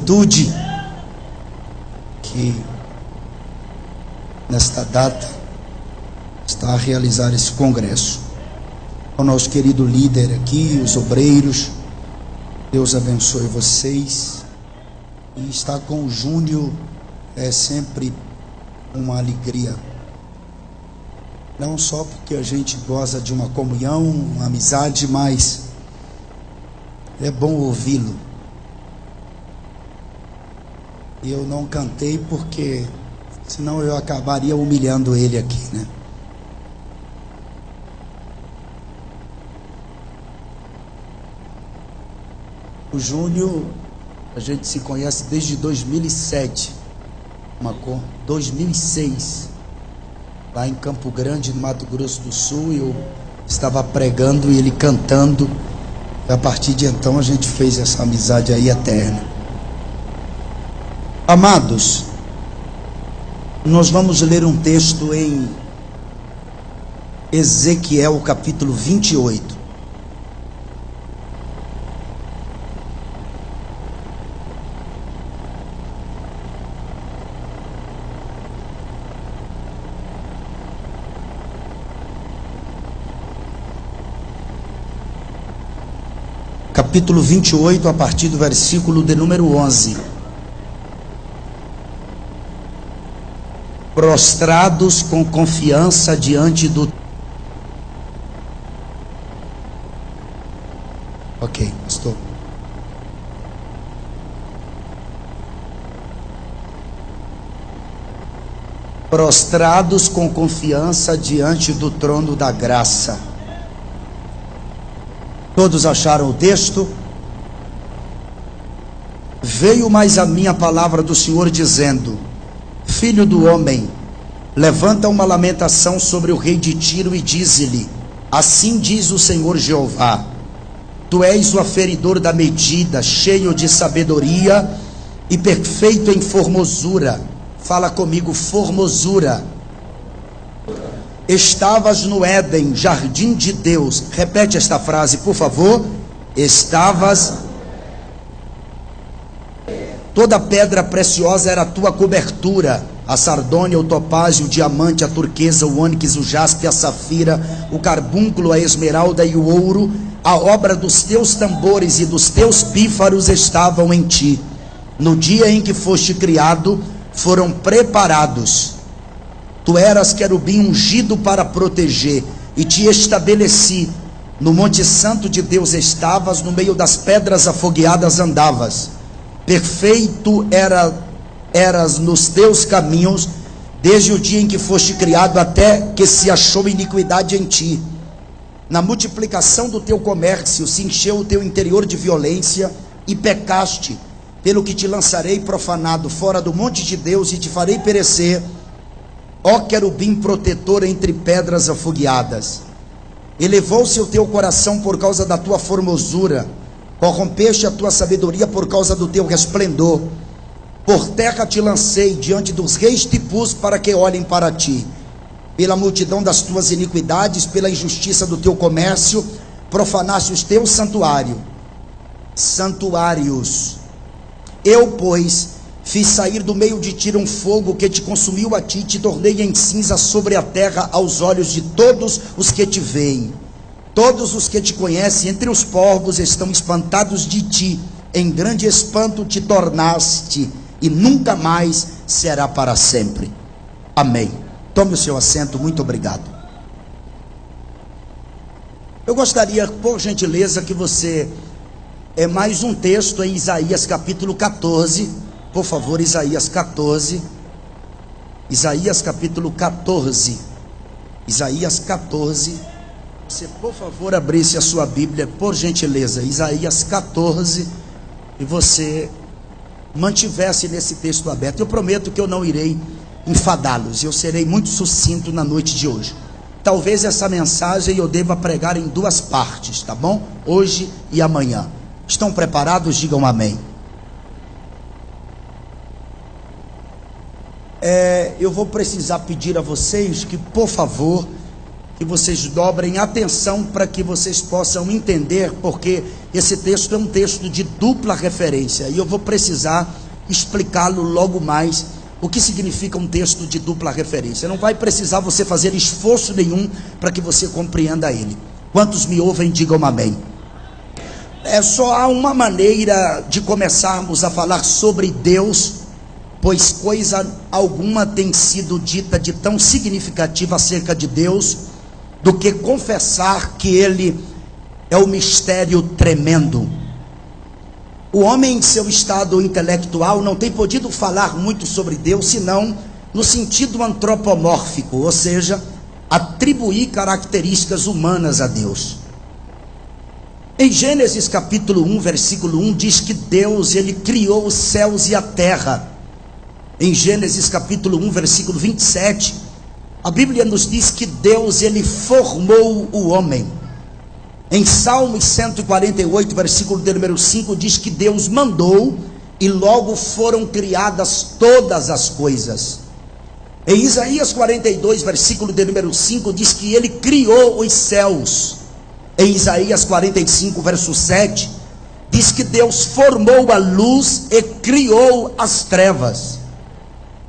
Tude que nesta data está a realizar esse congresso. Ao nosso querido líder aqui, os obreiros, Deus abençoe vocês. E estar com o Júnior é sempre uma alegria, não só porque a gente goza de uma comunhão, uma amizade, mas é bom ouvi-lo. E eu não cantei porque senão eu acabaria humilhando ele aqui, né? O Júnior, a gente se conhece desde 2007, 2006, lá em Campo Grande, no Mato Grosso do Sul. Eu estava pregando e ele cantando. E a partir de então a gente fez essa amizade aí eterna. Amados, nós vamos ler um texto em Ezequiel capítulo 28. Capítulo 28, a partir do versículo de número 11. Prostrados com confiança diante do... Ok, pastor. Prostrados com confiança diante do trono da graça. Todos acharam o texto? Veio mais a minha palavra do Senhor dizendo: Filho do homem, levanta uma lamentação sobre o rei de Tiro e dize-lhe: assim diz o Senhor Jeová: tu és o aferidor da medida, cheio de sabedoria e perfeito em formosura. Fala comigo, formosura. Estavas no Éden, jardim de Deus. Repete esta frase, por favor. Estavas. Toda pedra preciosa era a tua cobertura: a sardônia, o topázio, o diamante, a turquesa, o ônix, o jaspe, a safira, o carbúnculo, a esmeralda e o ouro. A obra dos teus tambores e dos teus pífaros estavam em ti. No dia em que foste criado, foram preparados. Tu eras querubim ungido para proteger, e te estabeleci. No monte santo de Deus estavas, no meio das pedras afogueadas andavas. Perfeito eras nos teus caminhos, desde o dia em que foste criado até que se achou iniquidade em ti. Na multiplicação do teu comércio se encheu o teu interior de violência, e pecaste, pelo que te lançarei profanado fora do monte de Deus e te farei perecer, ó querubim protetor entre pedras afogueadas. Elevou-se o teu coração por causa da tua formosura, corrompeste a tua sabedoria por causa do teu resplendor. Por terra te lancei, diante dos reis te pus para que olhem para ti. Pela multidão das tuas iniquidades, pela injustiça do teu comércio, profanaste os teus santuários. Eu, pois, fiz sair do meio de ti um fogo que te consumiu a ti, te tornei em cinza sobre a terra aos olhos de todos os que te veem. Todos os que te conhecem entre os povos estão espantados de ti, em grande espanto te tornaste, e nunca mais será para sempre. Amém. Tome o seu assento, muito obrigado. Eu gostaria, por gentileza, que você... mais um texto em Isaías capítulo 14, por favor, Isaías 14, Isaías capítulo 14, Isaías 14, você por favor abrisse a sua Bíblia, por gentileza, Isaías 14, e você mantivesse nesse texto aberto. Eu prometo que eu não irei enfadá-los, eu serei muito sucinto na noite de hoje. Talvez essa mensagem eu deva pregar em duas partes, tá bom? Hoje e amanhã. Estão preparados? Digam amém. Eu vou precisar pedir a vocês que, por favor, que vocês dobrem atenção para que vocês possam entender, porque esse texto é um texto de dupla referência e eu vou precisar explicá-lo logo mais, o que significa um texto de dupla referência. Não vai precisar você fazer esforço nenhum para que você compreenda ele. Quantos me ouvem, digam amém. Só há uma maneira de começarmos a falar sobre Deus, pois coisa alguma tem sido dita de tão significativa acerca de Deus, do que confessar que Ele é um mistério tremendo. O homem em seu estado intelectual não tem podido falar muito sobre Deus, senão no sentido antropomórfico, ou seja, atribuir características humanas a Deus. Em Gênesis capítulo 1, versículo 1, diz que Deus, Ele criou os céus e a terra. Em Gênesis capítulo 1, versículo 27, a Bíblia nos diz que Deus, Ele formou o homem. Em Salmos 148, versículo de número 5, diz que Deus mandou e logo foram criadas todas as coisas. Em Isaías 42, versículo de número 5, diz que Ele criou os céus. Em Isaías 45, verso 7, diz que Deus formou a luz e criou as trevas.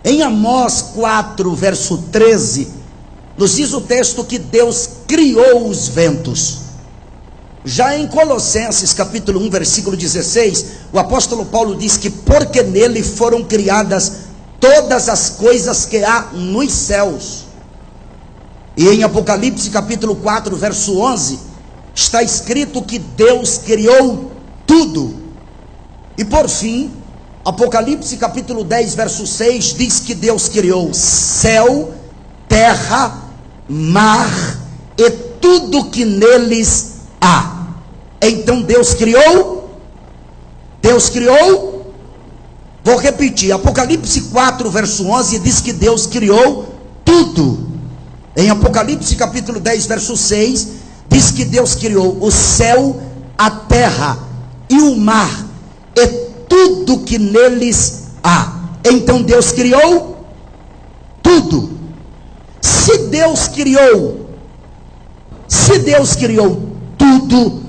Em Amós 4, verso 13, nos diz o texto que Deus criou os ventos. Já em Colossenses capítulo 1, versículo 16, o apóstolo Paulo diz que porque nele foram criadas todas as coisas que há nos céus. E em Apocalipse capítulo 4, verso 11, está escrito que Deus criou tudo. E por fim, Apocalipse capítulo 10, verso 6, diz que Deus criou céu, terra, mar e tudo que neles há. Então Deus criou, vou repetir, Apocalipse 4, verso 11, diz que Deus criou tudo. Em Apocalipse capítulo 10, verso 6, diz que Deus criou o céu, a terra e o mar e tudo que neles há. Então Deus criou tudo. Se Deus criou tudo,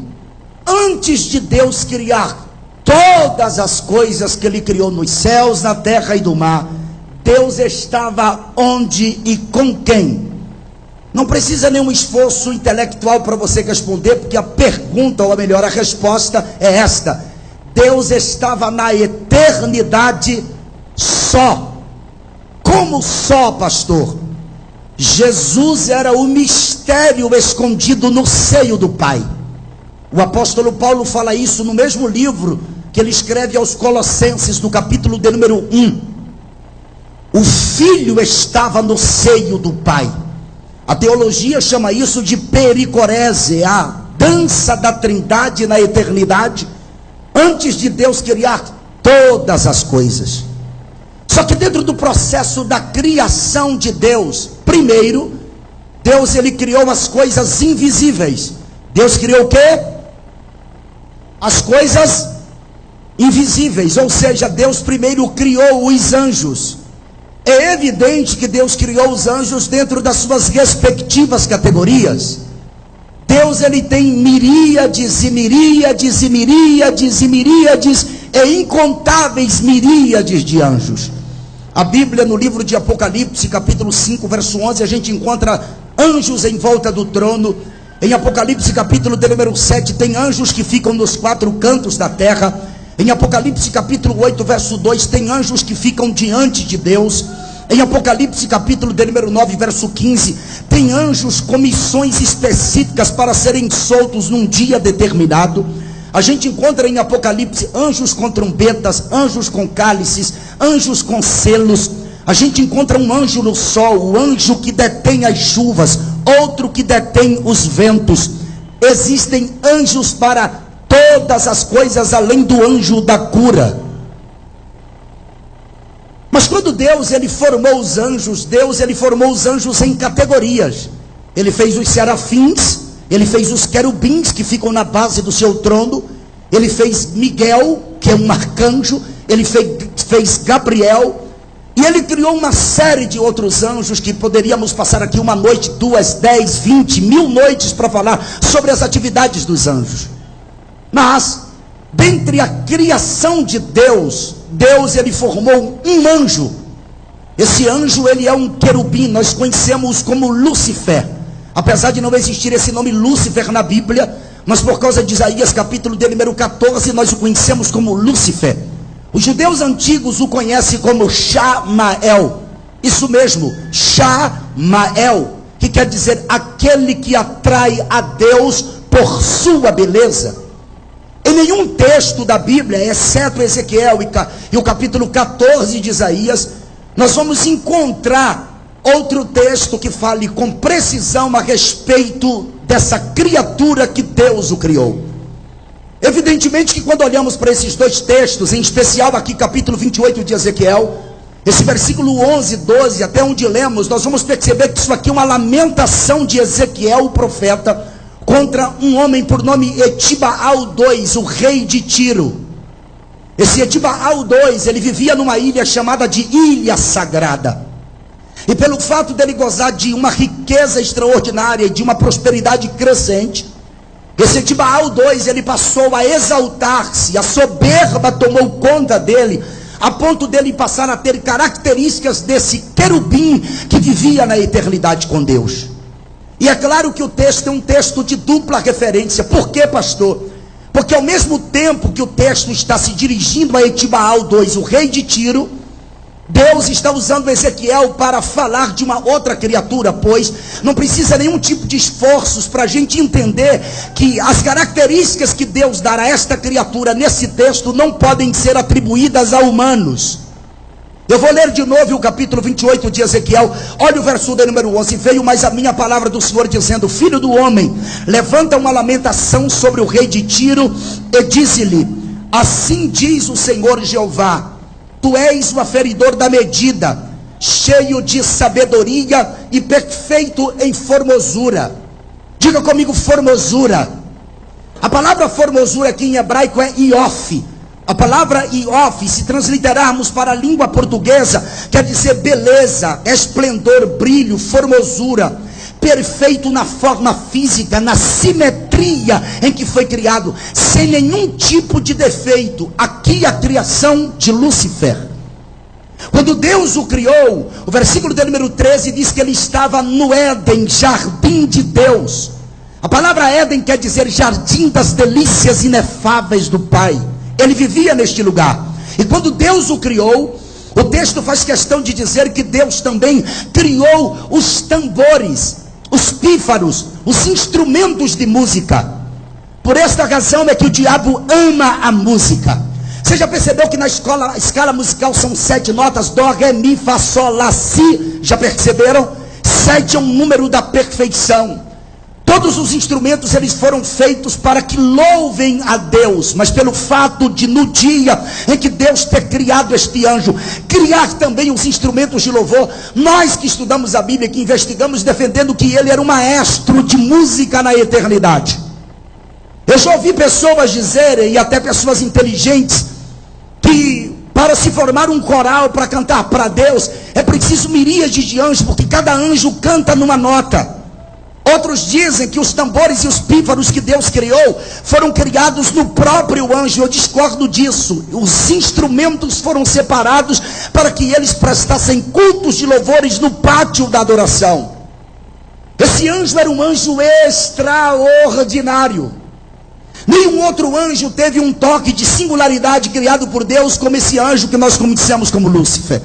antes de Deus criar todas as coisas que Ele criou nos céus, na terra e no mar, Deus estava onde e com quem? Não precisa nenhum esforço intelectual para você responder, porque a pergunta, ou melhor, a resposta é esta: Deus estava na eternidade só. Como só, pastor? Jesus era o mistério escondido no seio do Pai. O apóstolo Paulo fala isso no mesmo livro que ele escreve aos Colossenses, no capítulo de número 1. O Filho estava no seio do Pai. A teologia chama isso de pericorese, a dança da Trindade na eternidade, antes de Deus criar todas as coisas. Só que dentro do processo da criação de Deus, primeiro, Deus ele criou as coisas invisíveis. Deus criou o quê? As coisas invisíveis, ou seja, Deus primeiro criou os anjos. É evidente que Deus criou os anjos dentro das suas respectivas categorias. Deus ele tem miríades e miríades e miríades e miríades e incontáveis miríades de anjos. A Bíblia, no livro de Apocalipse, capítulo 5, verso 11, a gente encontra anjos em volta do trono. Em Apocalipse, capítulo de número 7, tem anjos que ficam nos quatro cantos da terra. Em Apocalipse, capítulo 8, verso 2, tem anjos que ficam diante de Deus. Em Apocalipse, capítulo de número 9, verso 15, tem anjos com missões específicas para serem soltos num dia determinado. A gente encontra em Apocalipse anjos com trombetas, anjos com cálices, anjos com selos. A gente encontra um anjo no sol, o anjo que detém as chuvas, outro que detém os ventos. Existem anjos para todas as coisas, além do anjo da cura. Mas quando Deus ele formou os anjos, Deus ele formou os anjos em categorias. Ele fez os serafins, ele fez os querubins que ficam na base do seu trono, ele fez Miguel, que é um arcanjo, ele fez Gabriel, E ele criou uma série de outros anjos que poderíamos passar aqui uma noite, 2, 10, 20, 1000 noites para falar sobre as atividades dos anjos. Mas, dentre a criação de Deus, ele formou um anjo. Esse anjo, ele é um querubim, nós conhecemos como Lúcifer. Apesar de não existir esse nome Lúcifer na Bíblia, mas por causa de Isaías capítulo de número 14, nós o conhecemos como Lúcifer. Os judeus antigos o conhecem como Shamael. Isso mesmo, Shamael, que quer dizer aquele que atrai a Deus por sua beleza. Em nenhum texto da Bíblia, exceto Ezequiel e o capítulo 14 de Isaías, nós vamos encontrar outro texto que fale com precisão a respeito dessa criatura que Deus o criou. Evidentemente que quando olhamos para esses dois textos, em especial aqui capítulo 28 de Ezequiel, esse versículo 11, 12, até onde lemos, nós vamos perceber que isso aqui é uma lamentação de Ezequiel, o profeta, contra um homem por nome Etibaal II, o rei de Tiro. Esse Etibaal II, ele vivia numa ilha chamada de Ilha Sagrada. E pelo fato dele gozar de uma riqueza extraordinária e de uma prosperidade crescente, esse Etibaal II, ele passou a exaltar-se, a soberba tomou conta dele, a ponto dele passar a ter características desse querubim que vivia na eternidade com Deus. E é claro que o texto é um texto de dupla referência. Por quê, pastor? Porque ao mesmo tempo que o texto está se dirigindo a Etibaal II, o rei de Tiro, Deus está usando Ezequiel para falar de uma outra criatura, pois não precisa nenhum tipo de esforços para a gente entender que as características que Deus dará a esta criatura nesse texto não podem ser atribuídas a humanos. Eu vou ler de novo o capítulo 28 de Ezequiel. Olha o verso de número 11. Veio mais a minha palavra do Senhor dizendo: filho do homem, levanta uma lamentação sobre o rei de Tiro e dize-lhe: assim diz o Senhor Jeová, tu és o aferidor da medida, cheio de sabedoria e perfeito em formosura. Diga comigo, formosura. A palavra formosura aqui em hebraico é iof. A palavra iof, se transliterarmos para a língua portuguesa, quer dizer beleza, esplendor, brilho, formosura. Perfeito na forma física, na simetria em que foi criado, sem nenhum tipo de defeito. Aqui a criação de Lúcifer. Quando Deus o criou, o versículo de número 13 diz que ele estava no Éden, jardim de Deus. A palavra Éden quer dizer jardim das delícias inefáveis do Pai. Ele vivia neste lugar. E quando Deus o criou, o texto faz questão de dizer que Deus também criou os tambores, os pífaros, os instrumentos de música. Por esta razão é que o diabo ama a música. Você já percebeu que na escala musical são 7 notas? Dó, ré, mi, fá, sol, lá, si. Já perceberam? 7 é um número da perfeição. Todos os instrumentos eles foram feitos para que louvem a Deus. Mas pelo fato de no dia em que Deus ter criado este anjo, criar também os instrumentos de louvor, nós que estudamos a Bíblia, que investigamos, defendendo que ele era um maestro de música na eternidade. Eu já ouvi pessoas dizerem, e até pessoas inteligentes, que para se formar um coral, para cantar para Deus, é preciso miríades de anjos, porque cada anjo canta numa nota. Outros dizem que os tambores e os pífaros que Deus criou foram criados no próprio anjo. Eu discordo disso. Os instrumentos foram separados para que eles prestassem cultos de louvores no pátio da adoração. Esse anjo era um anjo extraordinário. Nenhum outro anjo teve um toque de singularidade criado por Deus como esse anjo que nós conhecemos como Lúcifer.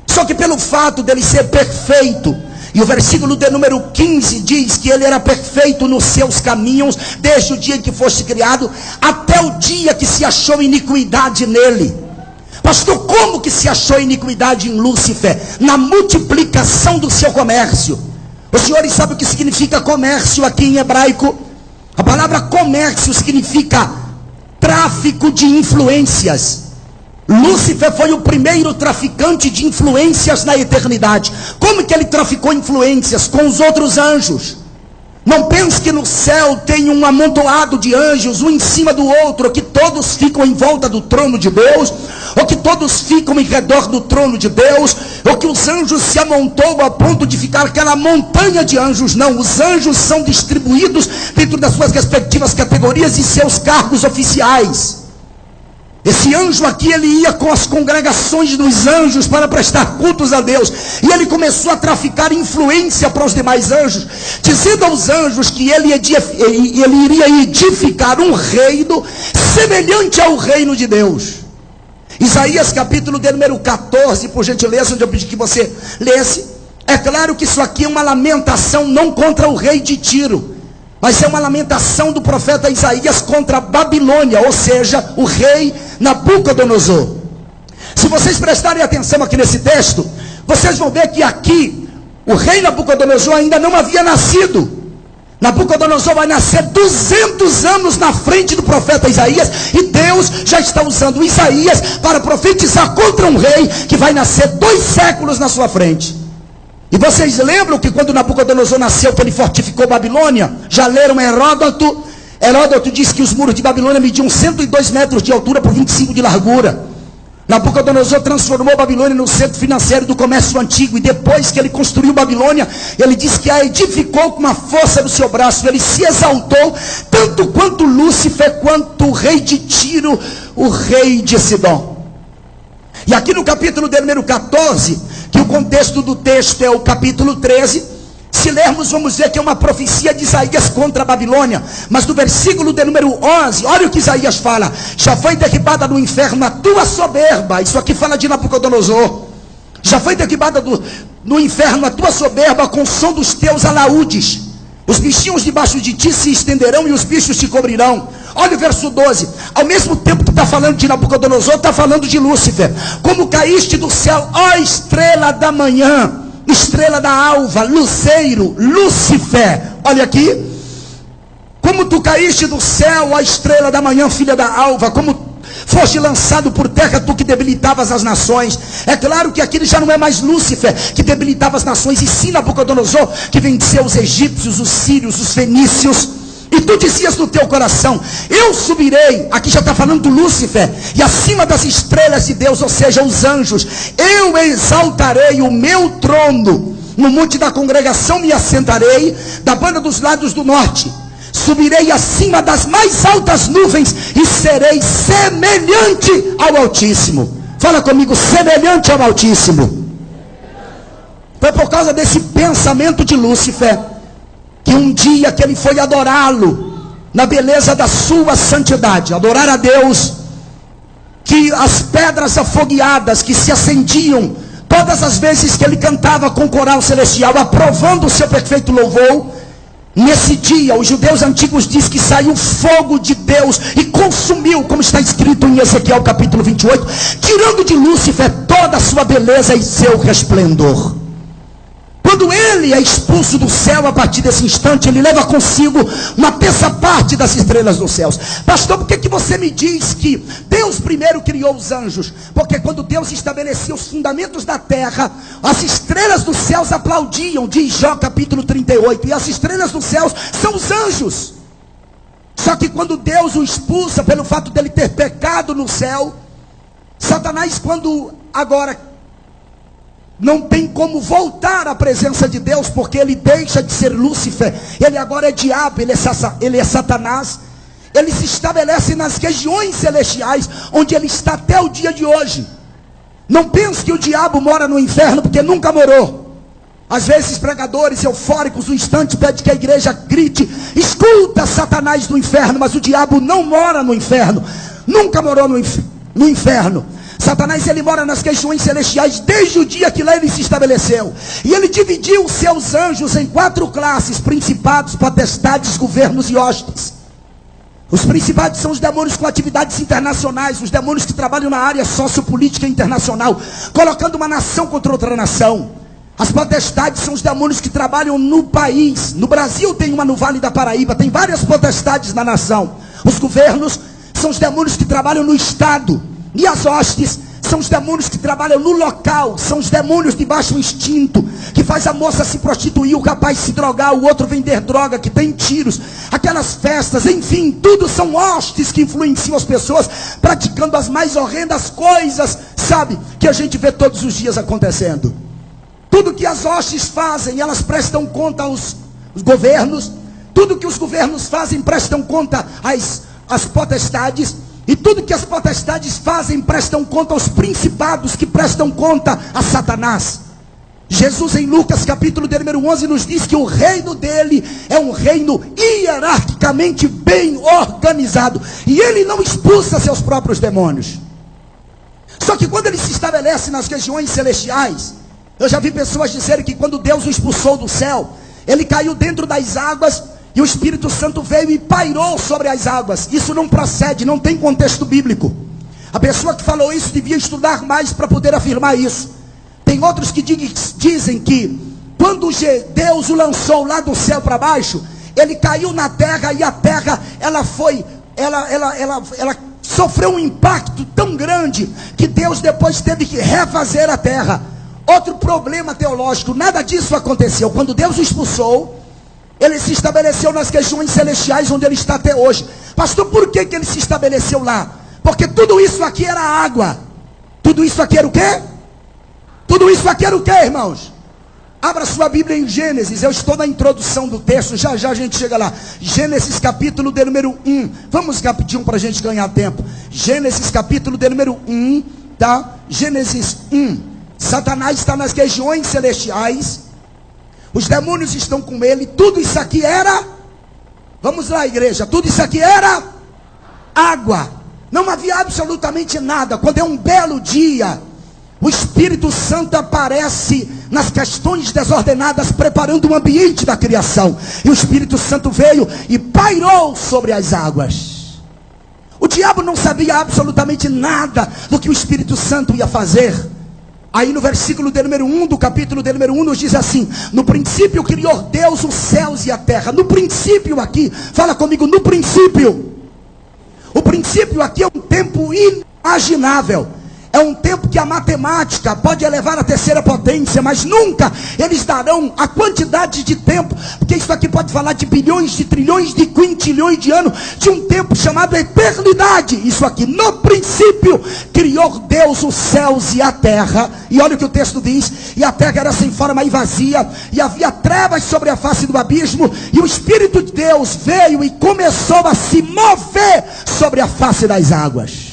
Só que pelo fato dele ser perfeito, e o versículo de número 15 diz que ele era perfeito nos seus caminhos, desde o dia em que fosse criado, até o dia que se achou iniquidade nele. Pastor, como que se achou iniquidade em Lúcifer? Na multiplicação do seu comércio. Os senhores sabem o que significa comércio aqui em hebraico? A palavra comércio significa tráfico de influências. Lúcifer foi o primeiro traficante de influências na eternidade. Como que ele traficou influências? Com os outros anjos. Não pense que no céu tem um amontoado de anjos, um em cima do outro, que todos ficam em volta do trono de Deus, ou que todos ficam em redor do trono de Deus, ou que os anjos se amontoam a ponto de ficar aquela montanha de anjos. Não, os anjos são distribuídos dentro das suas respectivas categorias e seus cargos oficiais. Esse anjo aqui, ele ia com as congregações dos anjos para prestar cultos a Deus, e ele começou a traficar influência para os demais anjos, dizendo aos anjos que ele iria edificar um reino semelhante ao reino de Deus. Isaías capítulo de número 14, por gentileza, onde eu pedi que você lesse. É claro que isso aqui é uma lamentação não contra o rei de Tiro, mas é uma lamentação do profeta Isaías contra a Babilônia, ou seja, o rei Nabucodonosor. Se vocês prestarem atenção aqui nesse texto, vocês vão ver que aqui o rei Nabucodonosor ainda não havia nascido. Nabucodonosor vai nascer 200 anos na frente do profeta Isaías, e Deus já está usando Isaías para profetizar contra um rei que vai nascer 2 séculos na sua frente. E vocês lembram que quando Nabucodonosor nasceu, que ele fortificou Babilônia? Já leram Heródoto? Heródoto diz que os muros de Babilônia mediam 102 metros de altura por 25 de largura. Nabucodonosor transformou Babilônia no centro financeiro do comércio antigo, e depois que ele construiu Babilônia, ele diz que a edificou com a força do seu braço. Ele se exaltou, tanto quanto Lúcifer, quanto o rei de Tiro, o rei de Sidom. E aqui no capítulo de número 14, que o contexto do texto é o capítulo 13, se lermos, vamos ver que é uma profecia de Isaías contra a Babilônia. Mas no versículo de número 11, olha o que Isaías fala: já foi derribada no inferno a tua soberba. Isso aqui fala de Nabucodonosor. Já foi derribada no inferno a tua soberba com o som dos teus alaúdes. Os bichinhos debaixo de ti se estenderão e os bichos te cobrirão. Olha o verso 12. Ao mesmo tempo que está falando de Nabucodonosor, está falando de Lúcifer. Como caíste do céu, ó estrela da manhã, estrela da alva, luceiro, Lúcifer. Olha aqui. Como tu caíste do céu, ó estrela da manhã, filha da alva. Como foste lançado por terra, tu que debilitavas as nações. É claro que aquele já não é mais Lúcifer que debilitava as nações, e sim Nabucodonosor que venceu os egípcios, os sírios, os fenícios. E tu dizias no teu coração: eu subirei. Aqui já está falando do Lúcifer. E acima das estrelas de Deus, ou seja, os anjos, eu exaltarei o meu trono. No monte da congregação me assentarei, da banda dos lados do norte. Subirei acima das mais altas nuvens e serei semelhante ao Altíssimo. Fala comigo: semelhante ao Altíssimo. Foi por causa desse pensamento de Lúcifer que um dia que ele foi adorá-lo na beleza da sua santidade, adorar a Deus, que as pedras afogueadas que se acendiam todas as vezes que ele cantava com o coral celestial, aprovando o seu perfeito louvor, nesse dia os judeus antigos dizem que saiu fogo de Deus e consumiu, como está escrito em Ezequiel capítulo 28, tirando de Lúcifer toda a sua beleza e seu resplendor. Quando ele é expulso do céu, a partir desse instante, ele leva consigo uma terça parte das estrelas dos céus. Pastor, por que você me diz que Deus primeiro criou os anjos? Porque quando Deus estabeleceu os fundamentos da terra, as estrelas dos céus aplaudiam, diz Jó capítulo 38. E as estrelas dos céus são os anjos. Só que quando Deus o expulsa, pelo fato dele ter pecado no céu, Satanás, quando agora não tem como voltar à presença de Deus, porque ele deixa de ser Lúcifer, ele agora é diabo, ele é Satanás. Ele se estabelece nas regiões celestiais, onde ele está até o dia de hoje. Não pense que o diabo mora no inferno, porque nunca morou. Às vezes pregadores eufóricos no instante pedem que a igreja grite: escuta Satanás do inferno. Mas o diabo não mora no inferno, nunca morou no inferno. Satanás, ele mora nas regiões celestiais desde o dia que lá ele se estabeleceu. E ele dividiu os seus anjos em 4 classes: principados, potestades, governos e hostes. Os principados são os demônios com atividades internacionais, os demônios que trabalham na área sociopolítica internacional, colocando uma nação contra outra nação. As potestades são os demônios que trabalham no país. No Brasil tem uma no Vale da Paraíba, tem várias potestades na nação. Os governos são os demônios que trabalham no estado. E as hostes são os demônios que trabalham no local, são os demônios de baixo instinto, que faz a moça se prostituir, o rapaz se drogar, o outro vender droga, que tem tiros, aquelas festas, enfim, tudo são hostes que influenciam as pessoas, praticando as mais horrendas coisas, sabe, que a gente vê todos os dias acontecendo. Tudo que as hostes fazem, elas prestam conta aos governos, tudo que os governos fazem, prestam conta às potestades, e tudo que as potestades fazem, prestam conta aos principados, que prestam conta a Satanás. Jesus em Lucas capítulo de número 11 nos diz que o reino dele é um reino hierarquicamente bem organizado, e ele não expulsa seus próprios demônios. Só que quando ele se estabelece nas regiões celestiais, eu já vi pessoas dizerem que quando Deus o expulsou do céu, ele caiu dentro das águas, e o Espírito Santo veio e pairou sobre as águas. Isso não procede, não tem contexto bíblico. A pessoa que falou isso devia estudar mais para poder afirmar isso. Tem outros que dizem que quando Deus o lançou lá do céu para baixo, ele caiu na terra, e a terra ela sofreu um impacto tão grande que Deus depois teve que refazer a terra. Outro problema teológico: nada disso aconteceu. Quando Deus o expulsou, ele se estabeleceu nas regiões celestiais, onde ele está até hoje. Pastor, por que ele se estabeleceu lá? Porque tudo isso aqui era água. Tudo isso aqui era o quê? Tudo isso aqui era o quê, irmãos? Abra sua Bíblia em Gênesis. Eu estou na introdução do texto, já já a gente chega lá. Gênesis capítulo de número 1. Vamos rapidinho para a gente ganhar tempo. Gênesis capítulo de número 1, tá? Gênesis 1. Satanás está nas regiões celestiais, os demônios estão com ele. Tudo isso aqui era, vamos lá, igreja, tudo isso aqui era água. Não havia absolutamente nada. Quando é um belo dia, o Espírito Santo aparece nas questões desordenadas, preparando o ambiente da criação. E o Espírito Santo veio e pairou sobre as águas. O diabo não sabia absolutamente nada do que o Espírito Santo ia fazer. Aí no versículo de número 1 do capítulo de número 1 nos diz assim: no princípio criou Deus os céus e a terra. No princípio aqui, fala comigo, no princípio. O princípio aqui é um tempo inimaginável. É um tempo que a matemática pode elevar a terceira potência, mas nunca eles darão a quantidade de tempo, porque isso aqui pode falar de bilhões, de trilhões, de quintilhões de anos, de um tempo chamado eternidade. Isso aqui, no princípio criou Deus os céus e a terra. E olha o que o texto diz: e a terra era sem forma e vazia, e havia trevas sobre a face do abismo, e o Espírito de Deus veio e começou a se mover sobre a face das águas.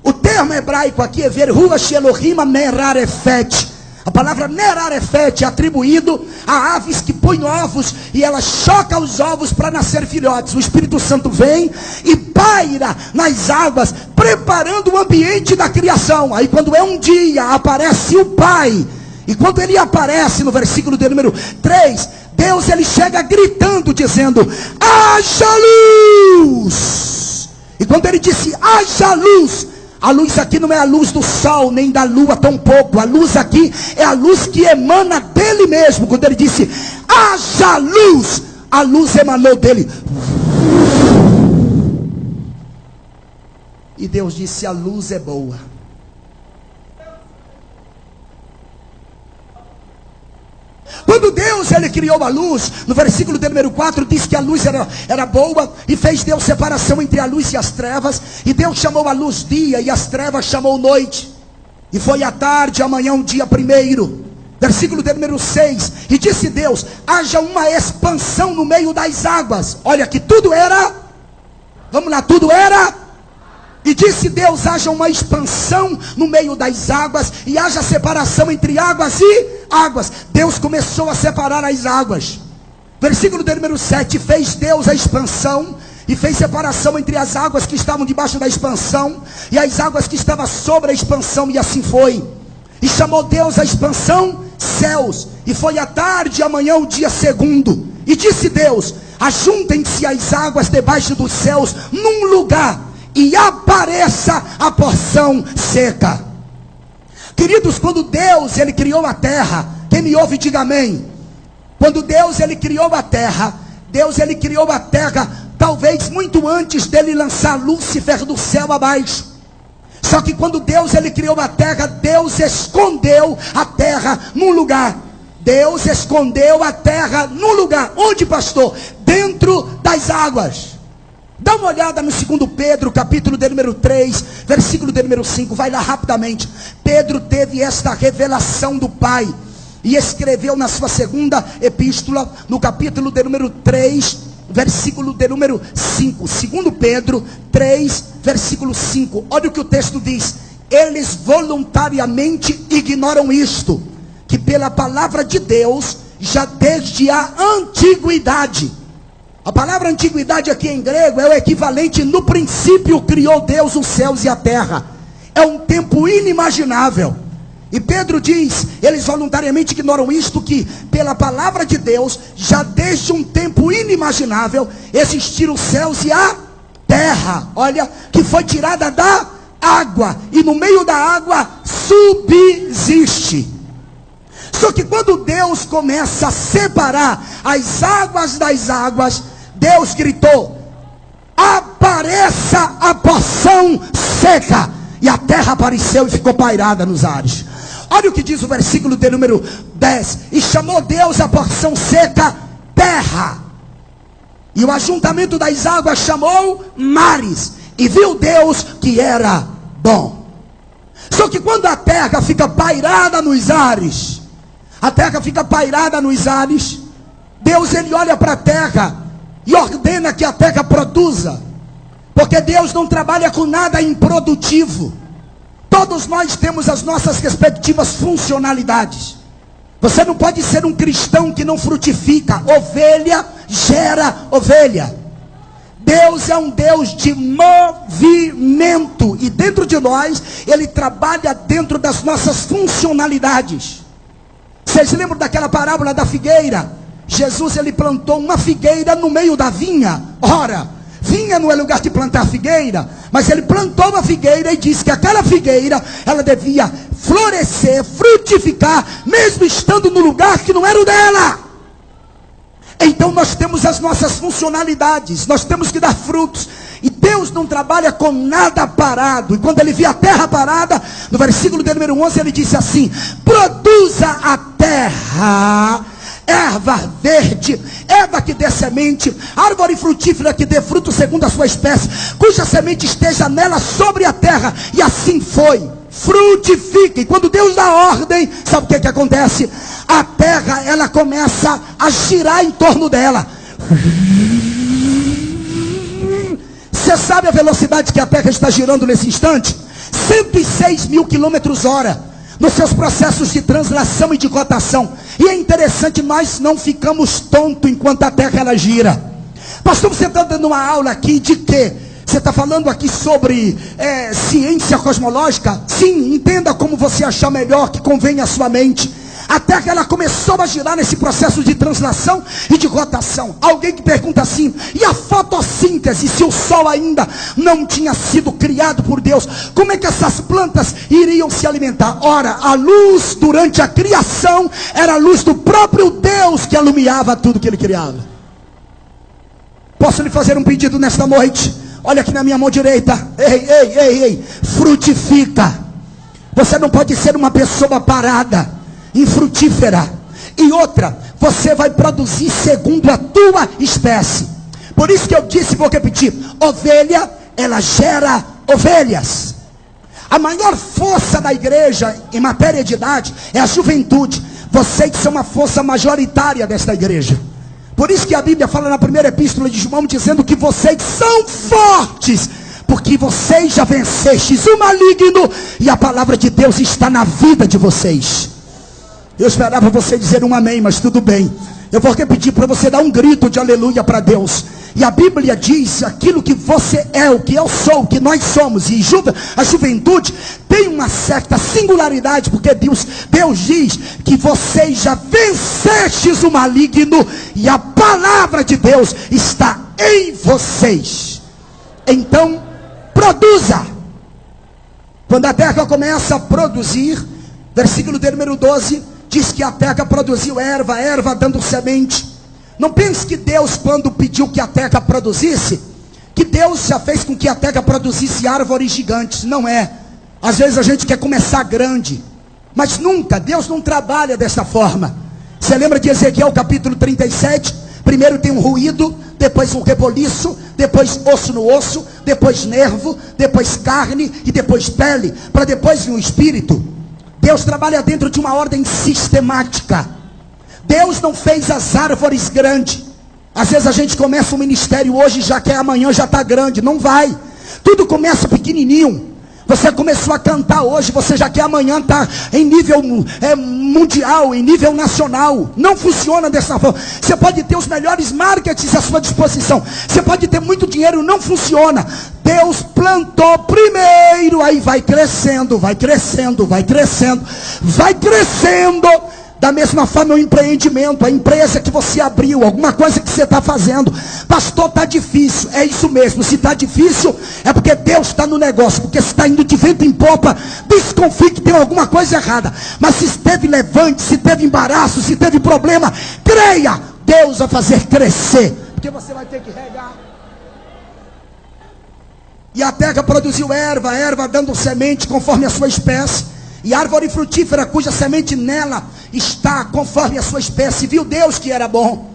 O termo hebraico aqui é ver Ruach Elohim Merarefet. A palavra Merarefet é atribuído a aves que põem ovos, e ela choca os ovos para nascer filhotes. O Espírito Santo vem e paira nas águas, preparando o ambiente da criação. Aí quando é um dia, aparece o Pai. E quando ele aparece no versículo de número 3, Deus ele chega gritando, dizendo: haja luz. E quando ele disse haja luz, a luz aqui não é a luz do sol, nem da lua tampouco. A luz aqui é a luz que emana dele mesmo. Quando ele disse haja luz, a luz emanou dele. E Deus disse: a luz é boa. Quando Deus ele criou a luz, no versículo de número 4 diz que a luz era boa, e fez Deus separação entre a luz e as trevas. E Deus chamou a luz dia, e as trevas chamou noite. E foi a tarde, amanhã um dia primeiro. Versículo de número 6, e disse Deus: haja uma expansão no meio das águas. Olha que tudo era, vamos lá, tudo era. E disse Deus: haja uma expansão no meio das águas, e haja separação entre águas e águas. Deus começou a separar as águas. Versículo de número 7, fez Deus a expansão, e fez separação entre as águas que estavam debaixo da expansão, e as águas que estavam sobre a expansão, e assim foi. E chamou Deus a expansão céus, e foi a tarde, amanhã o dia segundo. E disse Deus: ajuntem-se as águas debaixo dos céus num lugar, e apareça a porção seca. Queridos, quando Deus ele criou a terra, quem me ouve diga amém. Quando Deus ele criou a terra, Deus ele criou a terra talvez muito antes dele lançar Lúcifer do céu abaixo. Só que quando Deus ele criou a terra, Deus escondeu a terra num lugar. Deus escondeu a terra num lugar. Onde, pastor? Dentro das águas. Dá uma olhada no 2 Pedro, capítulo de número 3, versículo de número 5. Vai lá rapidamente. Pedro teve esta revelação do Pai e escreveu na sua segunda epístola, no capítulo de número 3, versículo de número 5. 2 Pedro 3, versículo 5. Olha o que o texto diz. Eles voluntariamente ignoram isto, que pela palavra de Deus, já desde a antiguidade. A palavra antiguidade aqui em grego é o equivalente: no princípio criou Deus os céus e a terra. É um tempo inimaginável. E Pedro diz, eles voluntariamente ignoram isto, que pela palavra de Deus, já desde um tempo inimaginável, existiram os céus e a terra. Olha, que foi tirada da água, e no meio da água subsiste. Só que quando Deus começa a separar as águas das águas, Deus gritou: apareça a porção seca. E a terra apareceu e ficou pairada nos ares. Olha o que diz o versículo de número 10. E chamou Deus a porção seca terra, e o ajuntamento das águas chamou mares. E viu Deus que era bom. Só que quando a terra fica pairada nos ares, Deus ele olha para a terra e ordena que a terra produza. Porque Deus não trabalha com nada improdutivo. Todos nós temos as nossas respectivas funcionalidades. Você não pode ser um cristão que não frutifica. Ovelha gera ovelha. Deus é um Deus de movimento. E dentro de nós, Ele trabalha dentro das nossas funcionalidades. Vocês lembram daquela parábola da figueira? Jesus ele plantou uma figueira no meio da vinha. Ora, vinha não é lugar de plantar figueira, mas ele plantou uma figueira e disse que aquela figueira, ela devia florescer, frutificar, mesmo estando no lugar que não era o dela. Então nós temos as nossas funcionalidades, nós temos que dar frutos. E Deus não trabalha com nada parado. E quando ele viu a terra parada, no versículo de número 11, ele disse assim: produza a terra erva verde, erva que dê semente, árvore frutífera que dê fruto segundo a sua espécie, cuja semente esteja nela sobre a terra. E assim foi. Frutifique. E quando Deus dá ordem, sabe o que acontece? A terra ela começa a girar em torno dela. Você sabe a velocidade que a terra está girando nesse instante? 106 mil quilômetros hora. Nos seus processos de translação e de rotação. E é interessante, nós não ficamos tontos enquanto a terra ela gira. Pastor, você está dando uma aula aqui de quê? Você está falando aqui sobre ciência cosmológica? Sim, entenda como você achar melhor, que convém à sua mente. A terra ela começou a girar nesse processo de translação e de rotação. Alguém que pergunta assim: e a fotossíntese, se o sol ainda não tinha sido criado por Deus, como é que essas plantas iriam se alimentar? Ora, a luz durante a criação era a luz do próprio Deus que alumiava tudo que ele criava. Posso lhe fazer um pedido nesta noite? Olha aqui na minha mão direita. Ei, frutifica. Você não pode ser uma pessoa parada, infrutífera. E outra, você vai produzir segundo a tua espécie. Por isso que eu disse, vou repetir: ovelha, ela gera ovelhas. A maior força da igreja em matéria de idade é a juventude. Vocês são uma força majoritária desta igreja. Por isso que a Bíblia fala na primeira epístola de João, dizendo que vocês são fortes, porque vocês já vencestes o maligno, e a palavra de Deus está na vida de vocês. Eu esperava você dizer um amém, mas tudo bem. Eu vou repetir para você dar um grito de aleluia para Deus. E a Bíblia diz aquilo que você é, o que eu sou, o que nós somos. E a juventude tem uma certa singularidade, porque Deus diz que vocês já vencestes o maligno, e a palavra de Deus está em vocês. Então, produza. Quando a terra começa a produzir, versículo de número 12, diz que a terra produziu erva dando semente. Não pense que Deus, quando pediu que a terra produzisse, que Deus já fez com que a terra produzisse árvores gigantes. Não é. Às vezes a gente quer começar grande, mas nunca, Deus não trabalha dessa forma. Você lembra de Ezequiel capítulo 37? Primeiro tem um ruído, depois um reboliço, depois osso no osso, depois nervo, depois carne e depois pele, para depois vir o espírito. Deus trabalha dentro de uma ordem sistemática. Deus não fez as árvores grandes. Às vezes a gente começa um ministério hoje, já quer amanhã já está grande. Não vai. Tudo começa pequenininho. Você começou a cantar hoje, você já quer amanhã estar em nível mundial, em nível nacional. Não funciona dessa forma. Você pode ter os melhores marketings à sua disposição. Você pode ter muito dinheiro, não funciona. Deus plantou primeiro, aí vai crescendo, vai crescendo, vai crescendo, vai crescendo. Da mesma forma o empreendimento, a empresa que você abriu, alguma coisa que você está fazendo. Pastor, está difícil. É isso mesmo, se está difícil é porque Deus está no negócio. Porque se está indo de vento em popa, desconfie que tem alguma coisa errada. Mas se teve levante, se teve embaraço, se teve problema, creia, Deus vai fazer crescer. Porque você vai ter que regar. E a terra produziu erva dando semente conforme a sua espécie. E árvore frutífera cuja semente nela está conforme a sua espécie. Viu Deus que era bom.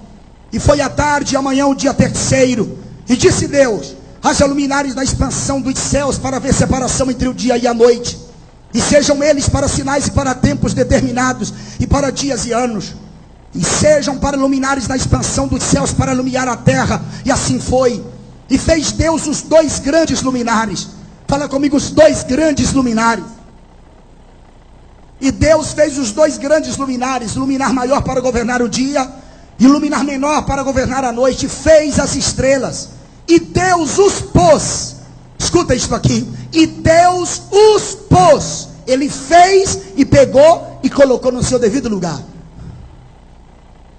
E foi à tarde e amanhã o dia terceiro. E disse Deus: haja luminares na expansão dos céus para haver separação entre o dia e a noite. E sejam eles para sinais e para tempos determinados, e para dias e anos. E sejam para luminares na expansão dos céus para iluminar a terra. E assim foi. E fez Deus os dois grandes luminares. Fala comigo, os dois grandes luminares. E Deus fez os dois grandes luminares, luminar maior para governar o dia e luminar menor para governar a noite. Fez as estrelas e Deus os pôs. Escuta isso aqui. E Deus os pôs. Ele fez e pegou e colocou no seu devido lugar.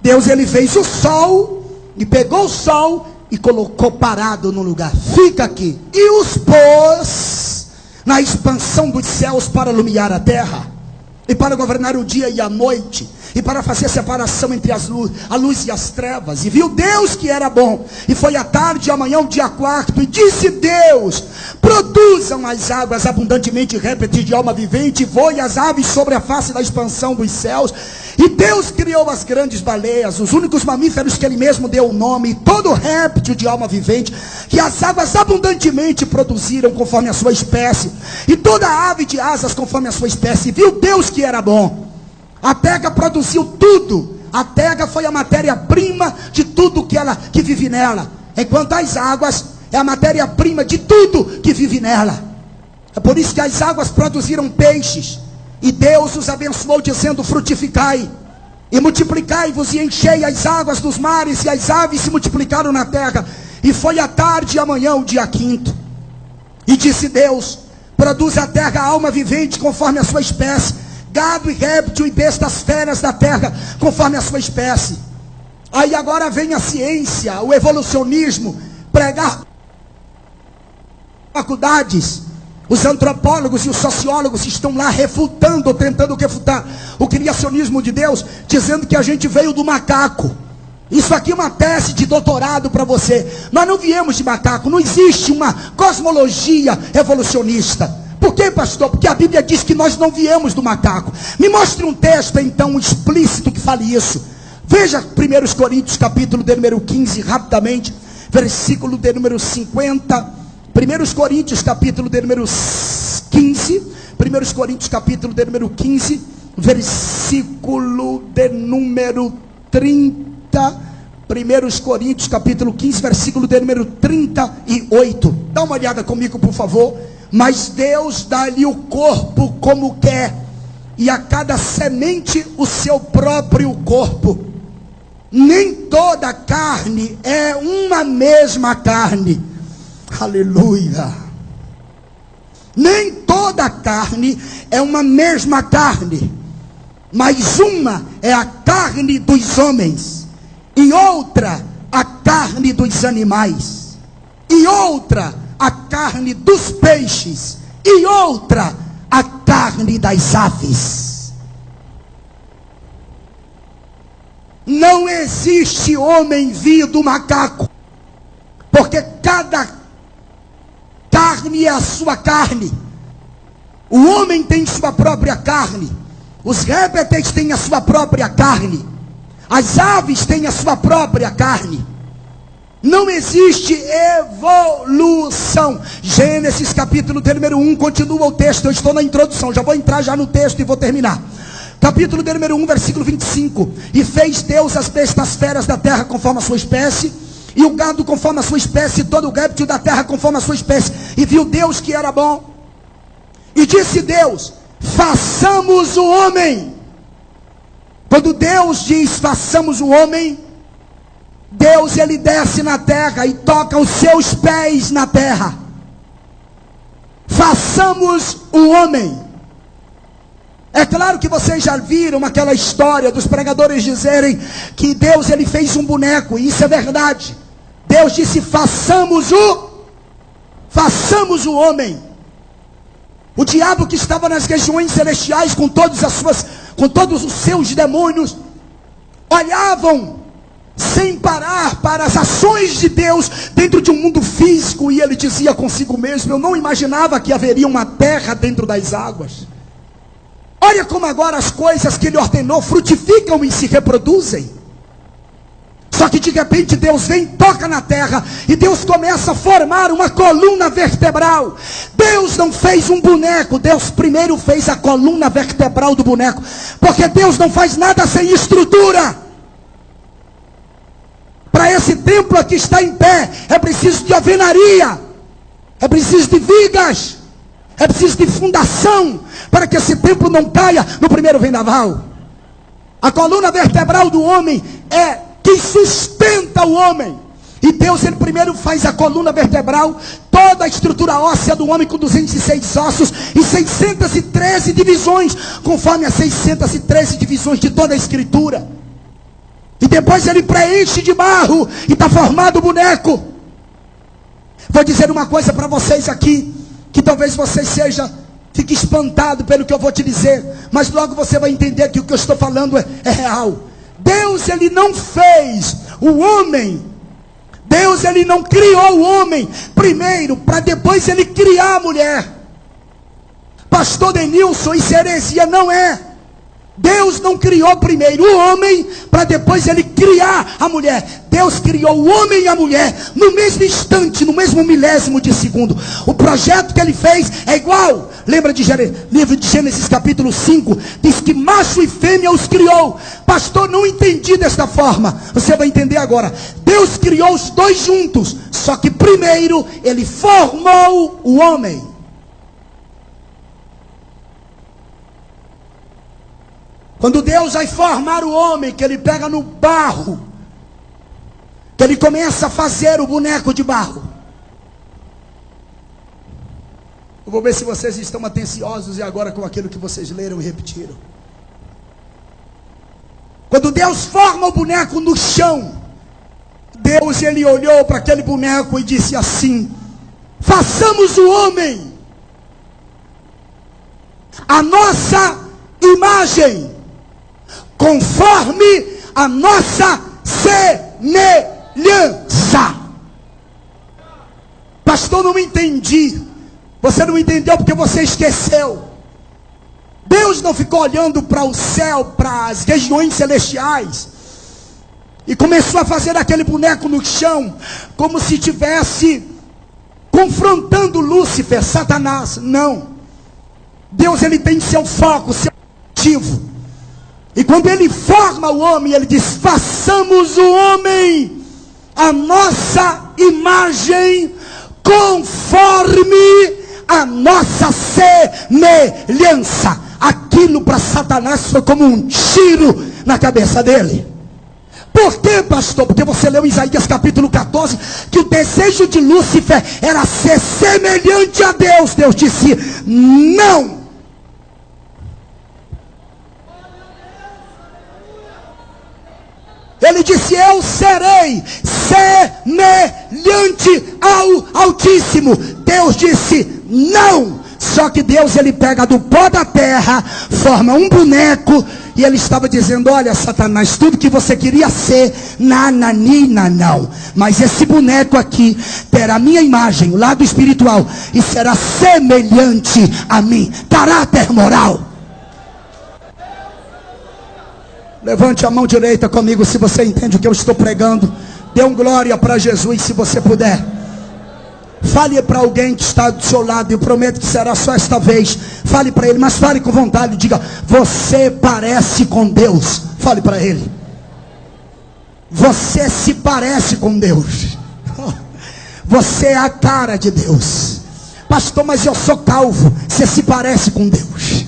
Deus, ele fez o sol e pegou o sol e colocou parado no lugar. Fica aqui. E os pôs na expansão dos céus para iluminar a terra. E para governar o dia e a noite, e para fazer separação entre a luz e as trevas. E viu Deus que era bom. E foi à tarde e amanhã o dia quarto. E disse Deus: produzam as águas abundantemente répteis de alma vivente, e voem as aves sobre a face da expansão dos céus. E Deus criou as grandes baleias, os únicos mamíferos que ele mesmo deu o nome, e todo réptil de alma vivente, que as águas abundantemente produziram conforme a sua espécie, e toda ave de asas conforme a sua espécie. E viu Deus que era bom. A terra produziu tudo. A terra foi a matéria-prima de tudo que vive nela. Enquanto as águas é a matéria-prima de tudo que vive nela. É por isso que as águas produziram peixes. E Deus os abençoou dizendo: frutificai e multiplicai-vos e enchei as águas dos mares. E as aves se multiplicaram na terra. E foi à tarde e amanhã o dia quinto. E disse Deus: produz a terra a alma vivente conforme a sua espécie, gado e réptil e bestas feras da terra conforme a sua espécie. Aí agora vem a ciência, o evolucionismo, pregar faculdades. Os antropólogos e os sociólogos estão lá refutando, ou tentando refutar o criacionismo de Deus, dizendo que a gente veio do macaco. Isso aqui é uma tese de doutorado para você. Nós não viemos de macaco. Não existe uma cosmologia evolucionista. Por quê, pastor? Porque a Bíblia diz que nós não viemos do macaco. Me mostre um texto então explícito que fale isso. Veja 1 Coríntios capítulo de número 15, rapidamente, versículo de número 50. 1 Coríntios capítulo de número 15. 1 Coríntios capítulo de número 15, versículo de número 30. 1 Coríntios capítulo 15, versículo de número 38. Dá uma olhada comigo, por favor. Mas Deus dá-lhe o corpo como quer, e a cada semente o seu próprio corpo. Nem toda carne é uma mesma carne. Aleluia. Nem toda carne é uma mesma carne, mas uma é a carne dos homens, e outra a carne dos animais, e outra a carne dos peixes, e outra a carne das aves. Não existe homem vindo do macaco, porque cada carne é a sua carne. O homem tem sua própria carne. Os répteis têm a sua própria carne. As aves têm a sua própria carne. Não existe evolução. Gênesis capítulo número 1, continua o texto. Eu estou na introdução, já vou entrar já no texto e vou terminar. Capítulo número 1, versículo 25. E fez Deus as bestas feras da terra conforme a sua espécie, e o gado conforme a sua espécie, e todo o réptil da terra conforme a sua espécie. E viu Deus que era bom. E disse Deus: façamos o homem. Quando Deus diz façamos o homem, Deus ele desce na terra e toca os seus pés na terra. Façamos o homem. É claro que vocês já viram aquela história dos pregadores dizerem que Deus ele fez um boneco, e isso é verdade. Deus disse façamos o homem. O diabo que estava nas regiões celestiais com todos os seus demônios, olhavam sem parar para as ações de Deus dentro de um mundo físico, e ele dizia consigo mesmo: eu não imaginava que haveria uma terra dentro das águas. Olha como agora as coisas que ele ordenou frutificam e se reproduzem. Só que de repente Deus vem, toca na terra, e Deus começa a formar uma coluna vertebral. Deus não fez um boneco, Deus primeiro fez a coluna vertebral do boneco, porque Deus não faz nada sem estrutura. Para esse templo aqui estar em pé, é preciso de alvenaria, é preciso de vigas, é preciso de fundação, para que esse templo não caia no primeiro vendaval. A coluna vertebral do homem é que sustenta o homem. E Deus ele primeiro faz a coluna vertebral, toda a estrutura óssea do homem com 206 ossos e 613 divisões, conforme as 613 divisões de toda a escritura. E depois ele preenche de barro e está formado o boneco. Vou dizer uma coisa para vocês aqui, que talvez você fique espantado pelo que eu vou te dizer, mas logo você vai entender que o que eu estou falando é real. Deus ele não fez o homem, Deus ele não criou o homem primeiro para depois ele criar a mulher. Pastor Denilson, isso é heresia, não é. Deus não criou primeiro o homem para depois ele criar a mulher. Deus criou o homem e a mulher no mesmo instante, no mesmo milésimo de segundo. O projeto que ele fez é igual. Lembra de livro de Gênesis capítulo 5? Diz que macho e fêmea os criou. Pastor, não entendi desta forma. Você vai entender agora. Deus criou os dois juntos, só que primeiro ele formou o homem. Quando Deus vai formar o homem, que ele pega no barro, que ele começa a fazer o boneco de barro. Eu vou ver se vocês estão atenciosos e agora com aquilo que vocês leram e repetiram. Quando Deus forma o boneco no chão, Deus ele olhou para aquele boneco e disse assim: façamos o homem a nossa imagem, conforme a nossa semelhança. Pastor, não entendi. Você não entendeu porque você esqueceu. Deus não ficou olhando para o céu, para as regiões celestiais, e começou a fazer aquele boneco no chão, como se estivesse confrontando Lúcifer, Satanás. Não. Deus ele tem seu foco, seu objetivo. E quando ele forma o homem, ele diz: façamos o homem a nossa imagem, conforme a nossa semelhança. Aquilo para Satanás foi como um tiro na cabeça dele. Por quê, pastor? Porque você leu Isaías capítulo 14, que o desejo de Lúcifer era ser semelhante a Deus. Deus disse: não. Ele disse: eu serei semelhante ao Altíssimo. Deus disse: não. Só que Deus, ele pega do pó da terra, forma um boneco, e ele estava dizendo: olha, Satanás, tudo que você queria ser, nananina, não. Mas esse boneco aqui terá a minha imagem, o lado espiritual, e será semelhante a mim. Caráter moral. Levante a mão direita comigo se você entende o que eu estou pregando. Dê um glória para Jesus se você puder. Fale para alguém que está do seu lado, eu prometo que será só esta vez. Fale para ele, mas fale com vontade. Diga: você parece com Deus. Fale para ele: você se parece com Deus. Você é a cara de Deus. Pastor, mas eu sou calvo. Você se parece com Deus.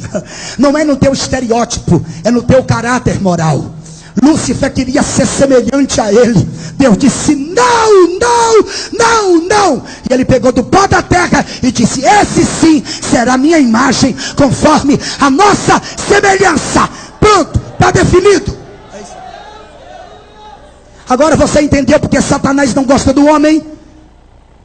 Não é no teu estereótipo, é no teu caráter moral. Lúcifer queria ser semelhante a ele. Deus disse: não, não, não, não. E ele pegou do pó da terra e disse: esse sim será a minha imagem, conforme a nossa semelhança. Pronto, está definido. Agora você entendeu porque Satanás não gosta do homem?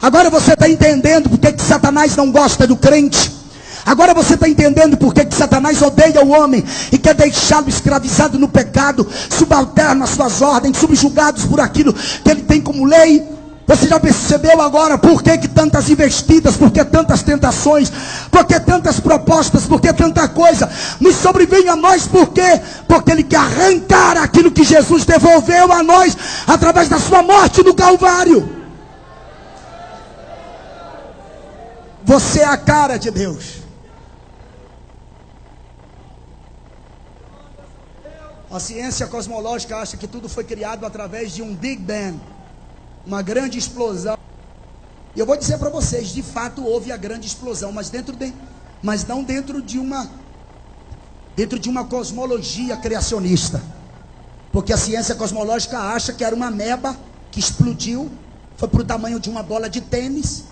Agora você está entendendo porque que Satanás não gosta do crente? Agora você está entendendo por que Satanás odeia o homem e quer deixá-lo escravizado no pecado, subalterno às suas ordens, subjugados por aquilo que ele tem como lei. Você já percebeu agora por que tantas investidas, por que tantas tentações, por que tantas propostas, por que tanta coisa nos sobrevém a nós? Por quê? Porque ele quer arrancar aquilo que Jesus devolveu a nós através da sua morte no Calvário. Você é a cara de Deus. A ciência cosmológica acha que tudo foi criado através de um Big Bang, uma grande explosão. E eu vou dizer para vocês, de fato houve a grande explosão, mas não dentro de uma cosmologia criacionista. Porque a ciência cosmológica acha que era uma ameba que explodiu, foi para o tamanho de uma bola de tênis.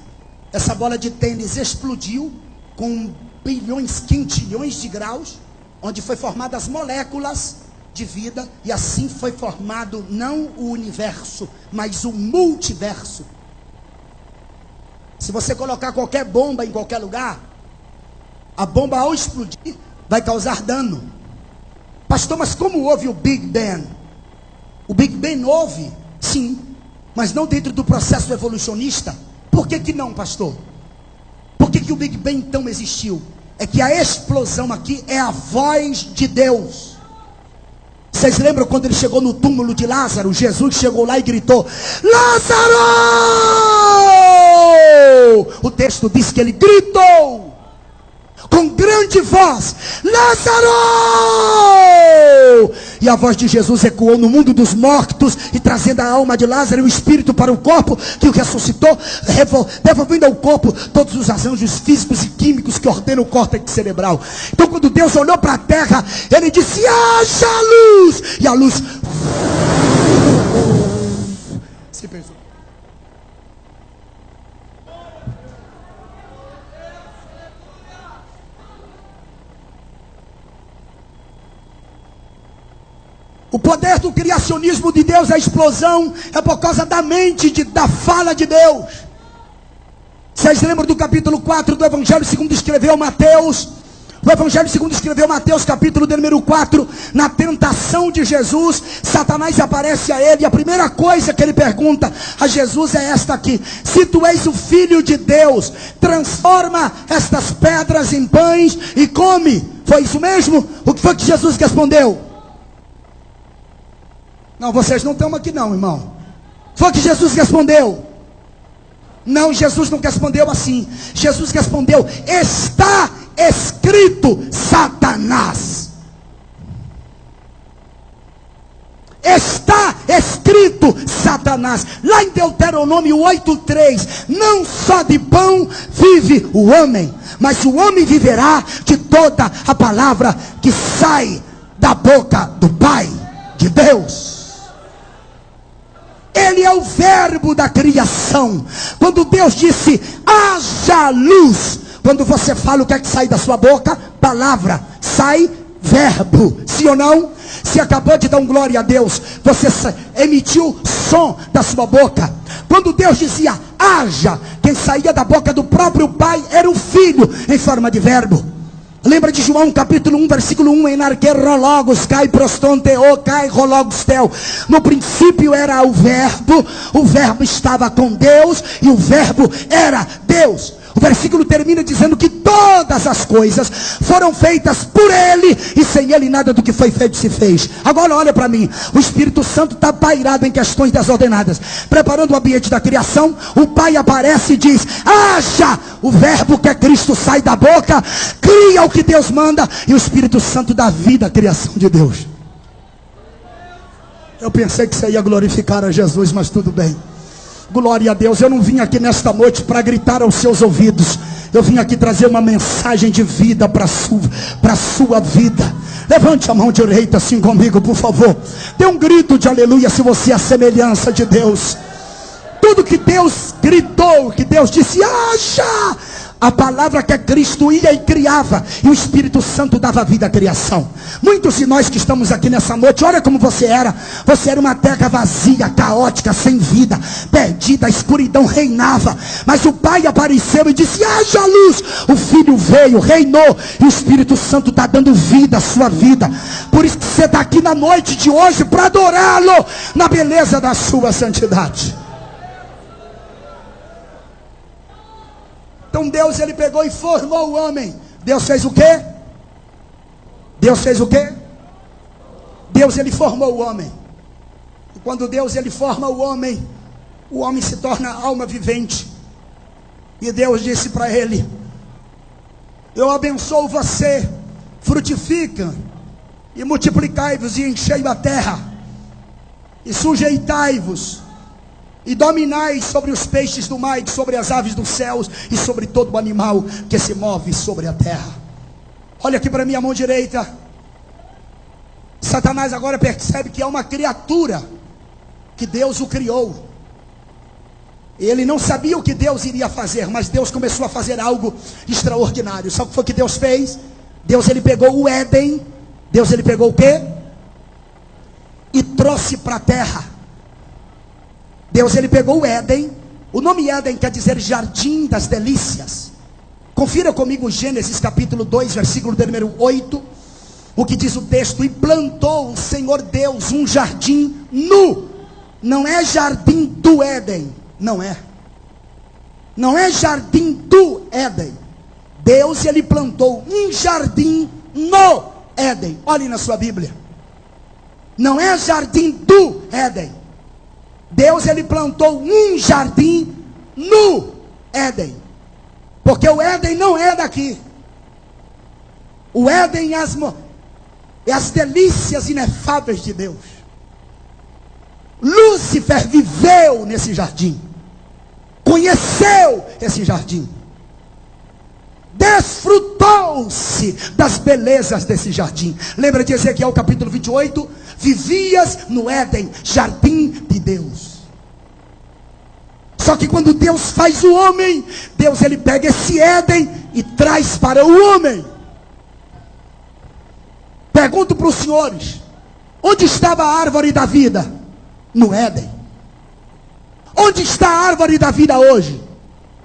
Essa bola de tênis explodiu com bilhões, quintilhões de graus, onde foi formadas as moléculas de vida, e assim foi formado não o universo, mas o multiverso. Se você colocar qualquer bomba em qualquer lugar, a bomba ao explodir vai causar dano. Pastor, mas como houve o Big Bang? O Big Bang houve, sim, mas não dentro do processo evolucionista. Por que não, pastor? Por que o Big Bang então existiu? É que a explosão aqui é a voz de Deus. Vocês lembram quando ele chegou no túmulo de Lázaro? Jesus chegou lá e gritou: Lázaro! O texto diz que ele gritou com grande voz: Lázaro! E a voz de Jesus ecoou no mundo dos mortos, e trazendo a alma de Lázaro e o espírito para o corpo que o ressuscitou, devolvendo ao corpo todos os arranjos físicos e químicos que ordenam o córtex cerebral. Então quando Deus olhou para a terra, ele disse: haja luz! E a luz se pensou. O poder do criacionismo de Deus, a explosão, é por causa da mente, da fala de Deus. Vocês lembram do capítulo 4 do Evangelho segundo escreveu Mateus? O Evangelho segundo escreveu Mateus, capítulo de número 4, na tentação de Jesus, Satanás aparece a ele, e a primeira coisa que ele pergunta a Jesus é esta aqui: se tu és o Filho de Deus, transforma estas pedras em pães e come. Foi isso mesmo? O que foi que Jesus respondeu? Não, vocês não estão aqui não, irmão. Foi que Jesus respondeu. Não, Jesus não respondeu assim. Jesus respondeu: está escrito, Satanás. Está escrito, Satanás. Lá em Deuteronômio 8:3, não só de pão vive o homem, mas o homem viverá de toda a palavra que sai da boca do Pai, de Deus. Ele é o verbo da criação. Quando Deus disse: haja luz, quando você fala, o que é que sai da sua boca? Palavra. Sai verbo. Sim ou não? Se acabou de dar um glória a Deus, você emitiu som da sua boca. Quando Deus dizia haja, quem saía da boca do próprio Pai era o Filho em forma de verbo. Lembra de João capítulo 1, versículo 1, en arche rologos, kai prostonte o kai rologos tel. No princípio era o verbo estava com Deus e o verbo era Deus. O versículo termina dizendo que todas as coisas foram feitas por Ele, e sem Ele nada do que foi feito se fez. Agora olha para mim, o Espírito Santo está pairado em questões desordenadas, preparando o ambiente da criação. O Pai aparece e diz, haja! O verbo que é Cristo sai da boca, cria o que Deus manda, e o Espírito Santo dá vida à criação de Deus. Eu pensei que você ia glorificar a Jesus, mas tudo bem. Glória a Deus. Eu não vim aqui nesta noite para gritar aos seus ouvidos. Eu vim aqui trazer uma mensagem de vida para a sua vida. Levante a mão direita assim comigo, por favor. Dê um grito de aleluia se você é a semelhança de Deus. Tudo que Deus gritou, que Deus disse, haja! A palavra que é Cristo ia e criava, e o Espírito Santo dava vida à criação. Muitos de nós que estamos aqui nessa noite, olha como você era uma terra vazia, caótica, sem vida, perdida, a escuridão reinava, mas o Pai apareceu e disse, haja luz. O Filho veio, reinou, e o Espírito Santo está dando vida à sua vida. Por isso que você está aqui na noite de hoje para adorá-lo na beleza da sua santidade. Então Deus, ele pegou e formou o homem. Deus fez o quê? Deus fez o quê? Deus, ele formou o homem. E quando Deus, ele forma o homem se torna alma vivente. E Deus disse para ele, eu abençoo você, frutifica e multiplicai-vos e enchei a terra, e sujeitai-vos e dominai sobre os peixes do mar, e sobre as aves dos céus, e sobre todo animal que se move sobre a terra. Olha aqui para mim a mão direita. Satanás agora percebe que é uma criatura, que Deus o criou. Ele não sabia o que Deus iria fazer, mas Deus começou a fazer algo extraordinário. Sabe o que foi que Deus fez? Deus, ele pegou o Éden. Deus, ele pegou o quê? E trouxe para a terra. Deus, ele pegou o Éden. O nome Éden quer dizer jardim das delícias. Confira comigo Gênesis capítulo 2, versículo número 8. O que diz o texto? E plantou o Senhor Deus um jardim nu. Não é jardim do Éden. Não é. Não é jardim do Éden. Deus, ele plantou um jardim no Éden. Olhe na sua Bíblia. Não é jardim do Éden. Deus, ele plantou um jardim no Éden. Porque o Éden não é daqui. O Éden é as delícias inefáveis de Deus. Lúcifer viveu nesse jardim. Conheceu esse jardim. Desfrutou-se das belezas desse jardim. Lembra de Ezequiel capítulo 28? Vivias no Éden, jardim de Deus. Só que quando Deus faz o homem, Deus, ele pega esse Éden e traz para o homem. Pergunto para os senhores, onde estava a árvore da vida? No Éden. Onde está a árvore da vida hoje?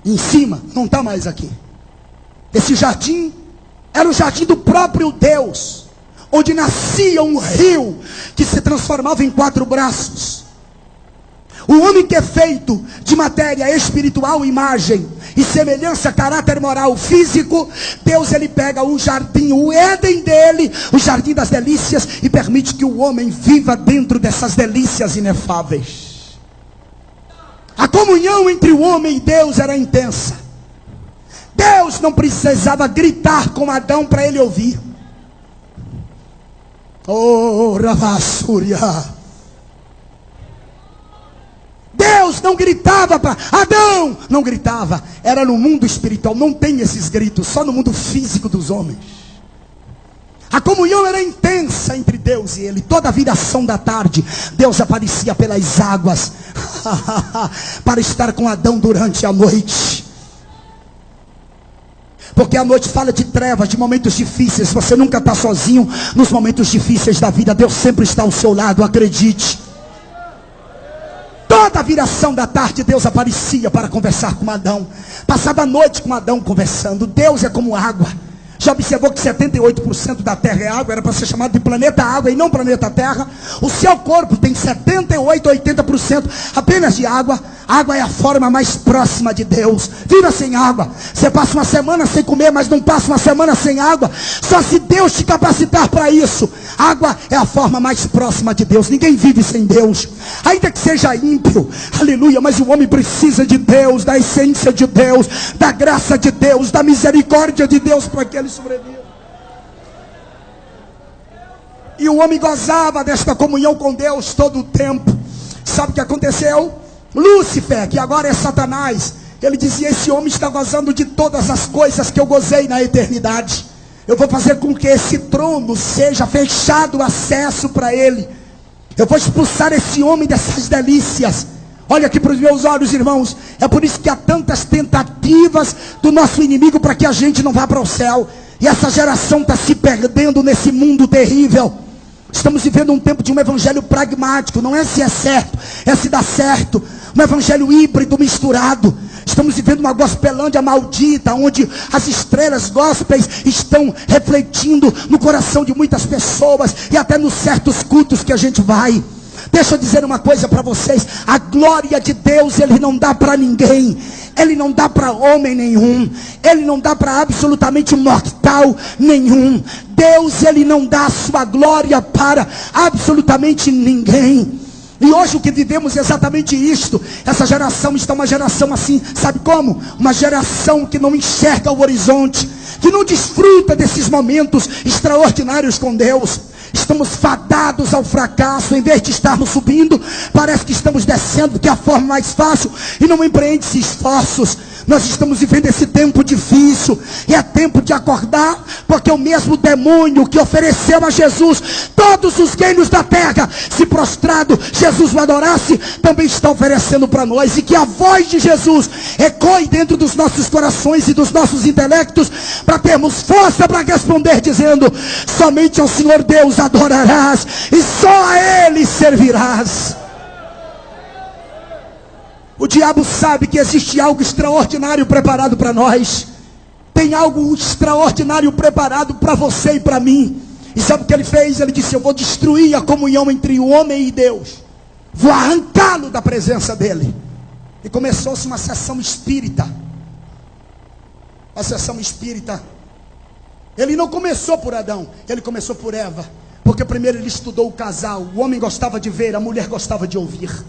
Em cima, não está mais aqui. Esse jardim era o jardim do próprio Deus, onde nascia um rio que se transformava em 4 braços. O homem que é feito de matéria espiritual, imagem e semelhança, caráter moral, físico, Deus, ele pega o jardim, o Éden dele, o jardim das delícias, e permite que o homem viva dentro dessas delícias inefáveis. A comunhão entre o homem e Deus era intensa. Deus não precisava gritar com Adão para ele ouvir. Oh, Ravassúria. Deus não gritava para Adão, não gritava. Era no mundo espiritual, não tem esses gritos, só no mundo físico dos homens. A comunhão era intensa entre Deus e ele. Toda a viração da tarde, Deus aparecia pelas águas para estar com Adão durante a noite. Porque a noite fala de trevas, de momentos difíceis. Você nunca está sozinho nos momentos difíceis da vida. Deus sempre está ao seu lado, acredite. Toda a viração da tarde, Deus aparecia para conversar com Adão. Passava a noite com Adão conversando. Deus é como água. Já observou que 78% da terra é água? Era para ser chamado de planeta água e não planeta terra. O seu corpo tem 78, 80% apenas de água. A água é a forma mais próxima de Deus. Viva sem água. Você passa uma semana sem comer, mas não passa uma semana sem água. Só se Deus te capacitar para isso. Água é a forma mais próxima de Deus. Ninguém vive sem Deus, ainda que seja ímpio, aleluia. Mas o homem precisa de Deus, da essência de Deus, da graça de Deus, da misericórdia de Deus, para que ele sobreviva. E o homem gozava desta comunhão com Deus todo o tempo. Sabe o que aconteceu? Lúcifer, que agora é Satanás, ele dizia: esse homem está gozando de todas as coisas que eu gozei na eternidade. Eu vou fazer com que esse trono seja fechado o acesso para ele. Eu vou expulsar esse homem dessas delícias. Olha aqui para os meus olhos, irmãos. É por isso que há tantas tentativas do nosso inimigo para que a gente não vá para o céu. E essa geração está se perdendo nesse mundo terrível. Estamos vivendo um tempo de um evangelho pragmático. Não é se é certo, é se dá certo. Um evangelho híbrido misturado. Estamos vivendo uma gospelândia maldita, onde as estrelas gospels estão refletindo no coração de muitas pessoas e até nos certos cultos que a gente vai. Deixa eu dizer uma coisa para vocês: a glória de Deus ele não dá para ninguém, ele não dá para homem nenhum, ele não dá para absolutamente mortal nenhum. Deus ele não dá a sua glória para absolutamente ninguém. E hoje o que vivemos é exatamente isto. Essa geração está uma geração assim, sabe como? Uma geração que não enxerga o horizonte, que não desfruta desses momentos extraordinários com Deus. Estamos fadados ao fracasso. Em vez de estarmos subindo, parece que estamos descendo, porque é a forma mais fácil e não empreende-se esforços. Nós estamos vivendo esse tempo difícil, e é tempo de acordar, porque o mesmo demônio que ofereceu a Jesus todos os reinos da terra, se prostrado Jesus o adorasse, também está oferecendo para nós. E que a voz de Jesus ecoe dentro dos nossos corações e dos nossos intelectos, para termos força para responder dizendo: somente ao Senhor Deus adorarás, e só a Ele servirás. O diabo sabe que existe algo extraordinário preparado para nós. Tem algo extraordinário preparado para você e para mim. E sabe o que ele fez? Ele disse: eu vou destruir a comunhão entre o homem e Deus. Vou arrancá-lo da presença dele. E começou-se uma sessão espírita. A sessão espírita. Ele não começou por Adão, ele começou por Eva. Porque primeiro ele estudou o casal. O homem gostava de ver, a mulher gostava de ouvir.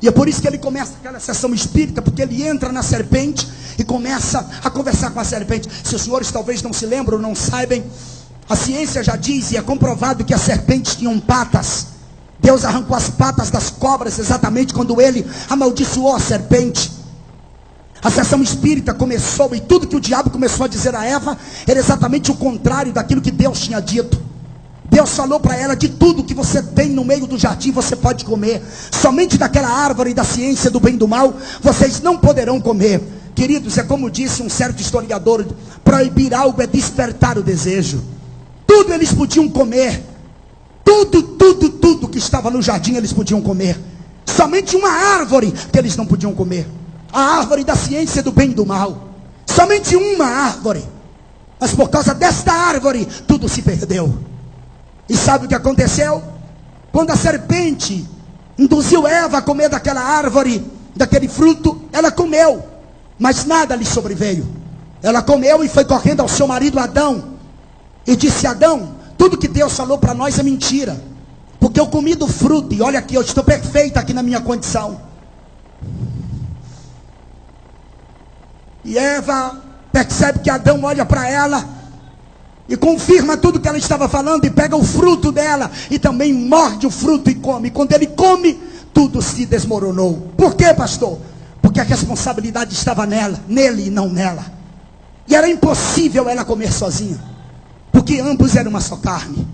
E é por isso que ele começa aquela sessão espírita, porque ele entra na serpente e começa a conversar com a serpente. Se os senhores talvez não se lembram ou não saibam, a ciência já diz e é comprovado que as serpentes tinham patas. Deus arrancou as patas das cobras exatamente quando ele amaldiçoou a serpente. A sessão espírita começou, e tudo que o diabo começou a dizer a Eva era exatamente o contrário daquilo que Deus tinha dito. Deus falou para ela: de tudo que você tem no meio do jardim você pode comer, somente daquela árvore da ciência do bem e do mal vocês não poderão comer. Queridos, é como disse um certo historiador: proibir algo é despertar o desejo. Tudo eles podiam comer, tudo que estava no jardim eles podiam comer, somente uma árvore que eles não podiam comer, a árvore da ciência do bem e do mal. Somente uma árvore, mas por causa desta árvore tudo se perdeu. E sabe o que aconteceu? Quando a serpente induziu Eva a comer daquela árvore, daquele fruto, ela comeu, mas nada lhe sobreveio. Ela comeu e foi correndo ao seu marido Adão e disse: Adão, tudo que Deus falou para nós é mentira, porque eu comi do fruto e olha aqui, eu estou perfeita aqui na minha condição. E Eva percebe que Adão olha para ela e confirma tudo que ela estava falando, e pega o fruto dela e também morde o fruto e come. Quando ele come, tudo se desmoronou. Por quê, pastor? Porque a responsabilidade estava nele e não nela. E era impossível ela comer sozinha, porque ambos eram uma só carne.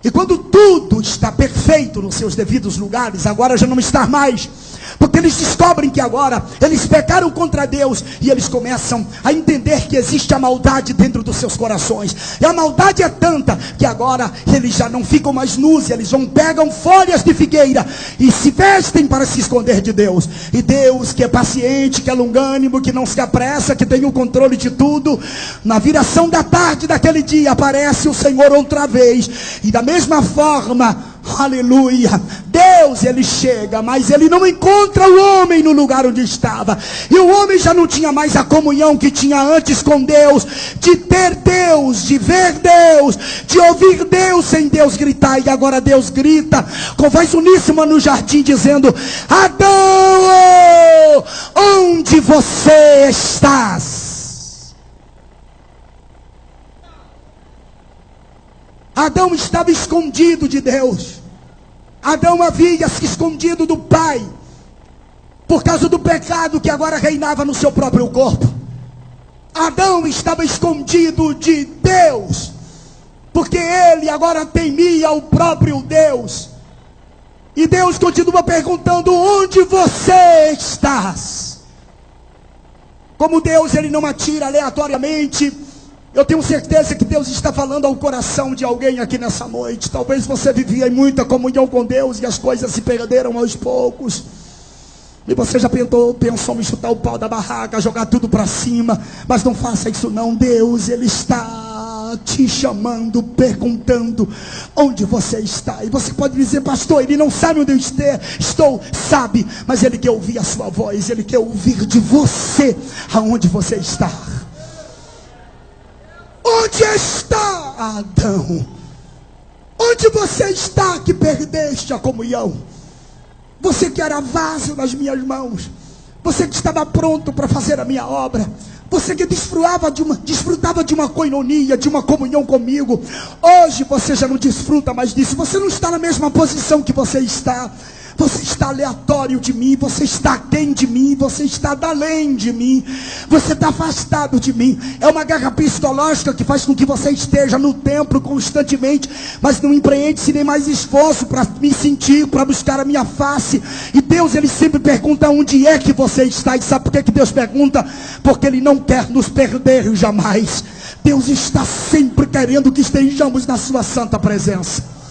E quando tudo está perfeito nos seus devidos lugares, agora já não está mais, porque porque eles descobrem que agora eles pecaram contra Deus, e eles começam a entender que existe a maldade dentro dos seus corações, e a maldade é tanta, que agora eles já não ficam mais nus, eles pegam folhas de figueira, e se vestem para se esconder de Deus. E Deus, que é paciente, que é longânimo, que não se apressa, que tem o controle de tudo, na viração da tarde daquele dia, aparece o Senhor outra vez, e da mesma forma, aleluia, Deus, ele chega, mas ele não encontra o homem no lugar onde estava, e o homem já não tinha mais a comunhão que tinha antes com Deus, de ter Deus, de ver Deus, de ouvir Deus, sem Deus gritar. E agora Deus grita com voz uníssona no jardim, dizendo: Adão, onde você estás? Adão estava escondido de Deus. Adão havia se escondido do Pai, por causa do pecado que agora reinava no seu próprio corpo. Adão estava escondido de Deus, porque ele agora temia o próprio Deus. E Deus continua perguntando: onde você estás? Como Deus, ele não atira aleatoriamente, eu tenho certeza que Deus está falando ao coração de alguém aqui nessa noite. Talvez você vivia em muita comunhão com Deus e as coisas se perderam aos poucos, e você já pensou em chutar o pau da barraca, jogar tudo para cima. Mas não faça isso não. Deus, ele está te chamando, perguntando: onde você está? E você pode dizer: pastor, ele não sabe onde eu estou. Sabe, mas ele quer ouvir a sua voz, ele quer ouvir de você aonde você está. Onde está, Adão? Onde você está que perdeste a comunhão? Você que era vaso nas minhas mãos, você que estava pronto para fazer a minha obra, você que desfrutava de uma koinonia, de uma comunhão comigo, hoje você já não desfruta mais disso. Você não está na mesma posição que você está. Você está aleatório de mim, você está aquém de mim, você está além de mim, você está afastado de mim. É uma guerra psicológica que faz com que você esteja no templo constantemente, mas não empreende-se nem mais esforço para me sentir, para buscar a minha face. E Deus, ele sempre pergunta: onde é que você está? E sabe por que Deus pergunta? Porque ele não quer nos perder jamais. Deus está sempre querendo que estejamos na sua santa presença.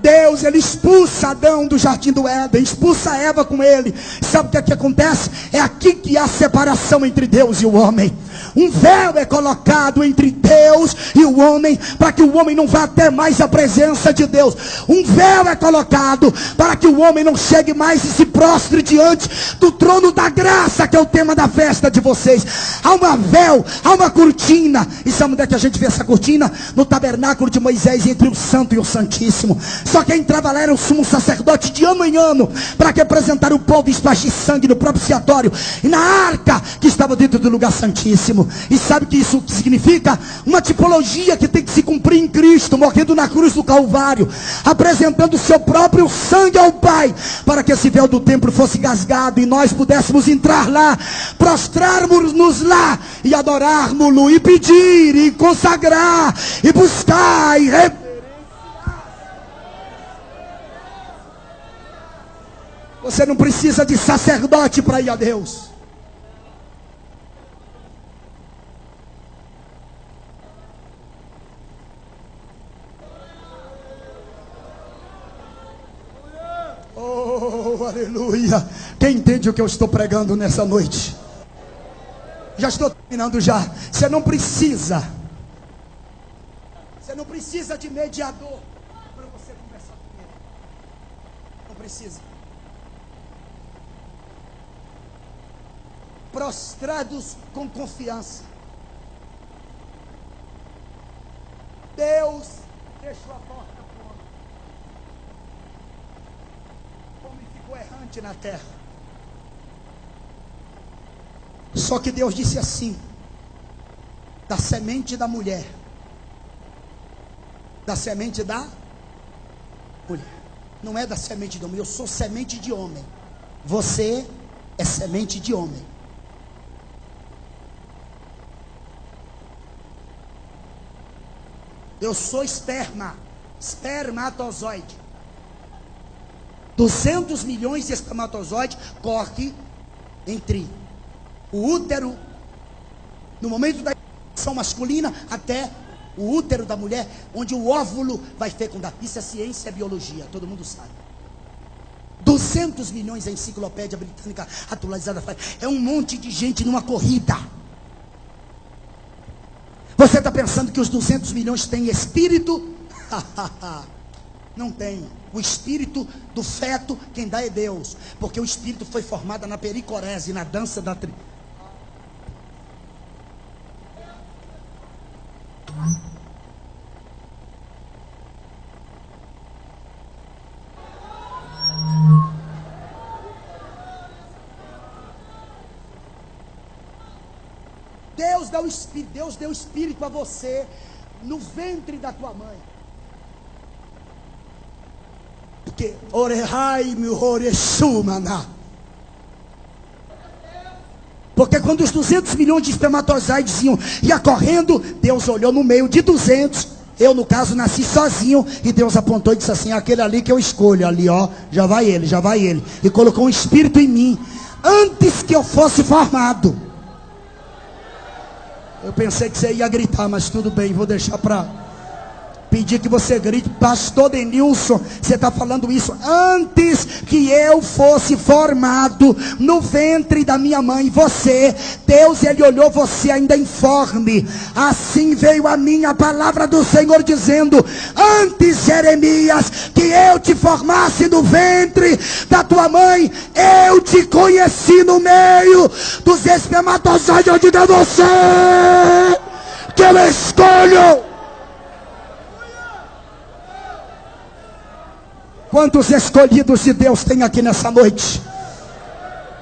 Deus, ele expulsa Adão do jardim do Éden, expulsa Eva com ele. Sabe o que é que acontece? É aqui que há separação entre Deus e o homem. Um véu é colocado entre Deus e o homem, para que o homem não vá até mais a presença de Deus. Um véu é colocado para que o homem não chegue mais e se prostre diante do trono da graça, que é o tema da festa de vocês. Há um véu, há uma cortina. E sabe onde é que a gente vê essa cortina? No tabernáculo de Moisés, entre o santo e o santíssimo. Só quem entrava lá era o sumo sacerdote de ano em ano, para que apresentar o povo e espargir sangue no propiciatório e na arca que estava dentro do lugar santíssimo. E sabe o que isso significa? Uma tipologia que tem que se cumprir em Cristo, morrendo na cruz do Calvário, apresentando o seu próprio sangue ao Pai, para que esse véu do templo fosse rasgado e nós pudéssemos entrar lá, prostrarmos-nos lá e adorarmos-lo, e pedir, e consagrar, e buscar, e Você não precisa de sacerdote para ir a Deus. Oh, aleluia. Quem entende o que eu estou pregando nessa noite? Já estou terminando já. Você não precisa de mediador para você conversar com ele. Não precisa. Prostrados com confiança. Deus fechou a porta para o homem. O homem ficou errante na terra. Só que Deus disse assim: da semente da mulher, da semente da mulher. Não é da semente de homem. Eu sou semente de homem. Você é semente de homem. Eu sou espermatozoide. 200 milhões de espermatozoides corre entre o útero, no momento da ejaculação masculina, até o útero da mulher, onde o óvulo vai fecundar. Isso é ciência, é biologia, todo mundo sabe. 200 milhões, a enciclopédia britânica atualizada faz. É um monte de gente numa corrida. Você está pensando que os 200 milhões têm espírito? Não tem. O espírito do feto, quem dá é Deus. Porque o espírito foi formado na pericorese, na dança da Deus deu espírito a você no ventre da tua mãe. Porque porque quando os 200 milhões de espermatozoides ia correndo, Deus olhou no meio de 200. Eu, no caso, nasci sozinho. E Deus apontou e disse assim: aquele ali que eu escolho, ali ó, já vai ele. E colocou um espírito em mim, antes que eu fosse formado. Eu pensei que você ia gritar, mas tudo bem, vou deixar para pedir que você grite. Pastor Denilson, você está falando isso antes que eu fosse formado no ventre da minha mãe. Você, Deus, Ele olhou você ainda informe. Assim veio a minha palavra do Senhor dizendo: antes, Jeremias, que eu te formasse no ventre da tua mãe, eu te conheci no meio dos espermatozoides. Eu digo a você que eu escolho. Quantos escolhidos de Deus tem aqui nessa noite?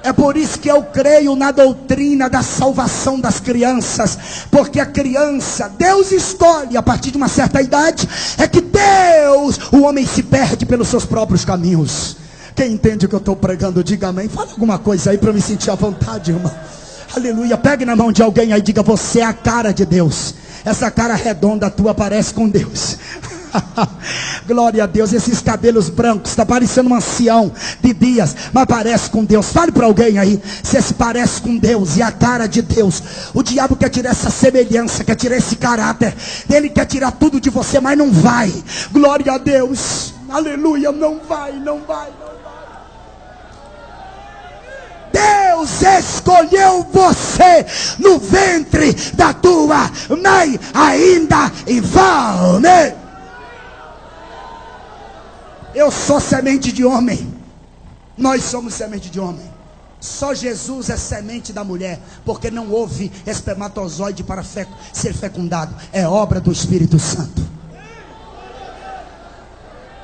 É por isso que eu creio na doutrina da salvação das crianças. Porque a criança, Deus escolhe a partir de uma certa idade. É que Deus, o homem se perde pelos seus próprios caminhos. Quem entende o que eu estou pregando, diga amém. Fala alguma coisa aí para eu me sentir à vontade, irmão. Aleluia. Pegue na mão de alguém aí e diga: você é a cara de Deus. Essa cara redonda tua parece com Deus. Glória a Deus. Esses cabelos brancos, está parecendo um ancião de dias, mas parece com Deus. Fale para alguém aí: você se parece com Deus e a cara de Deus. O diabo quer tirar essa semelhança, quer tirar esse caráter. Ele quer tirar tudo de você, mas não vai. Glória a Deus. Aleluia. Não vai. Deus escolheu você no ventre da tua mãe, ainda infame. Eu sou semente de homem. Nós somos semente de homem. Só Jesus é semente da mulher, porque não houve espermatozoide para ser fecundado. É obra do Espírito Santo.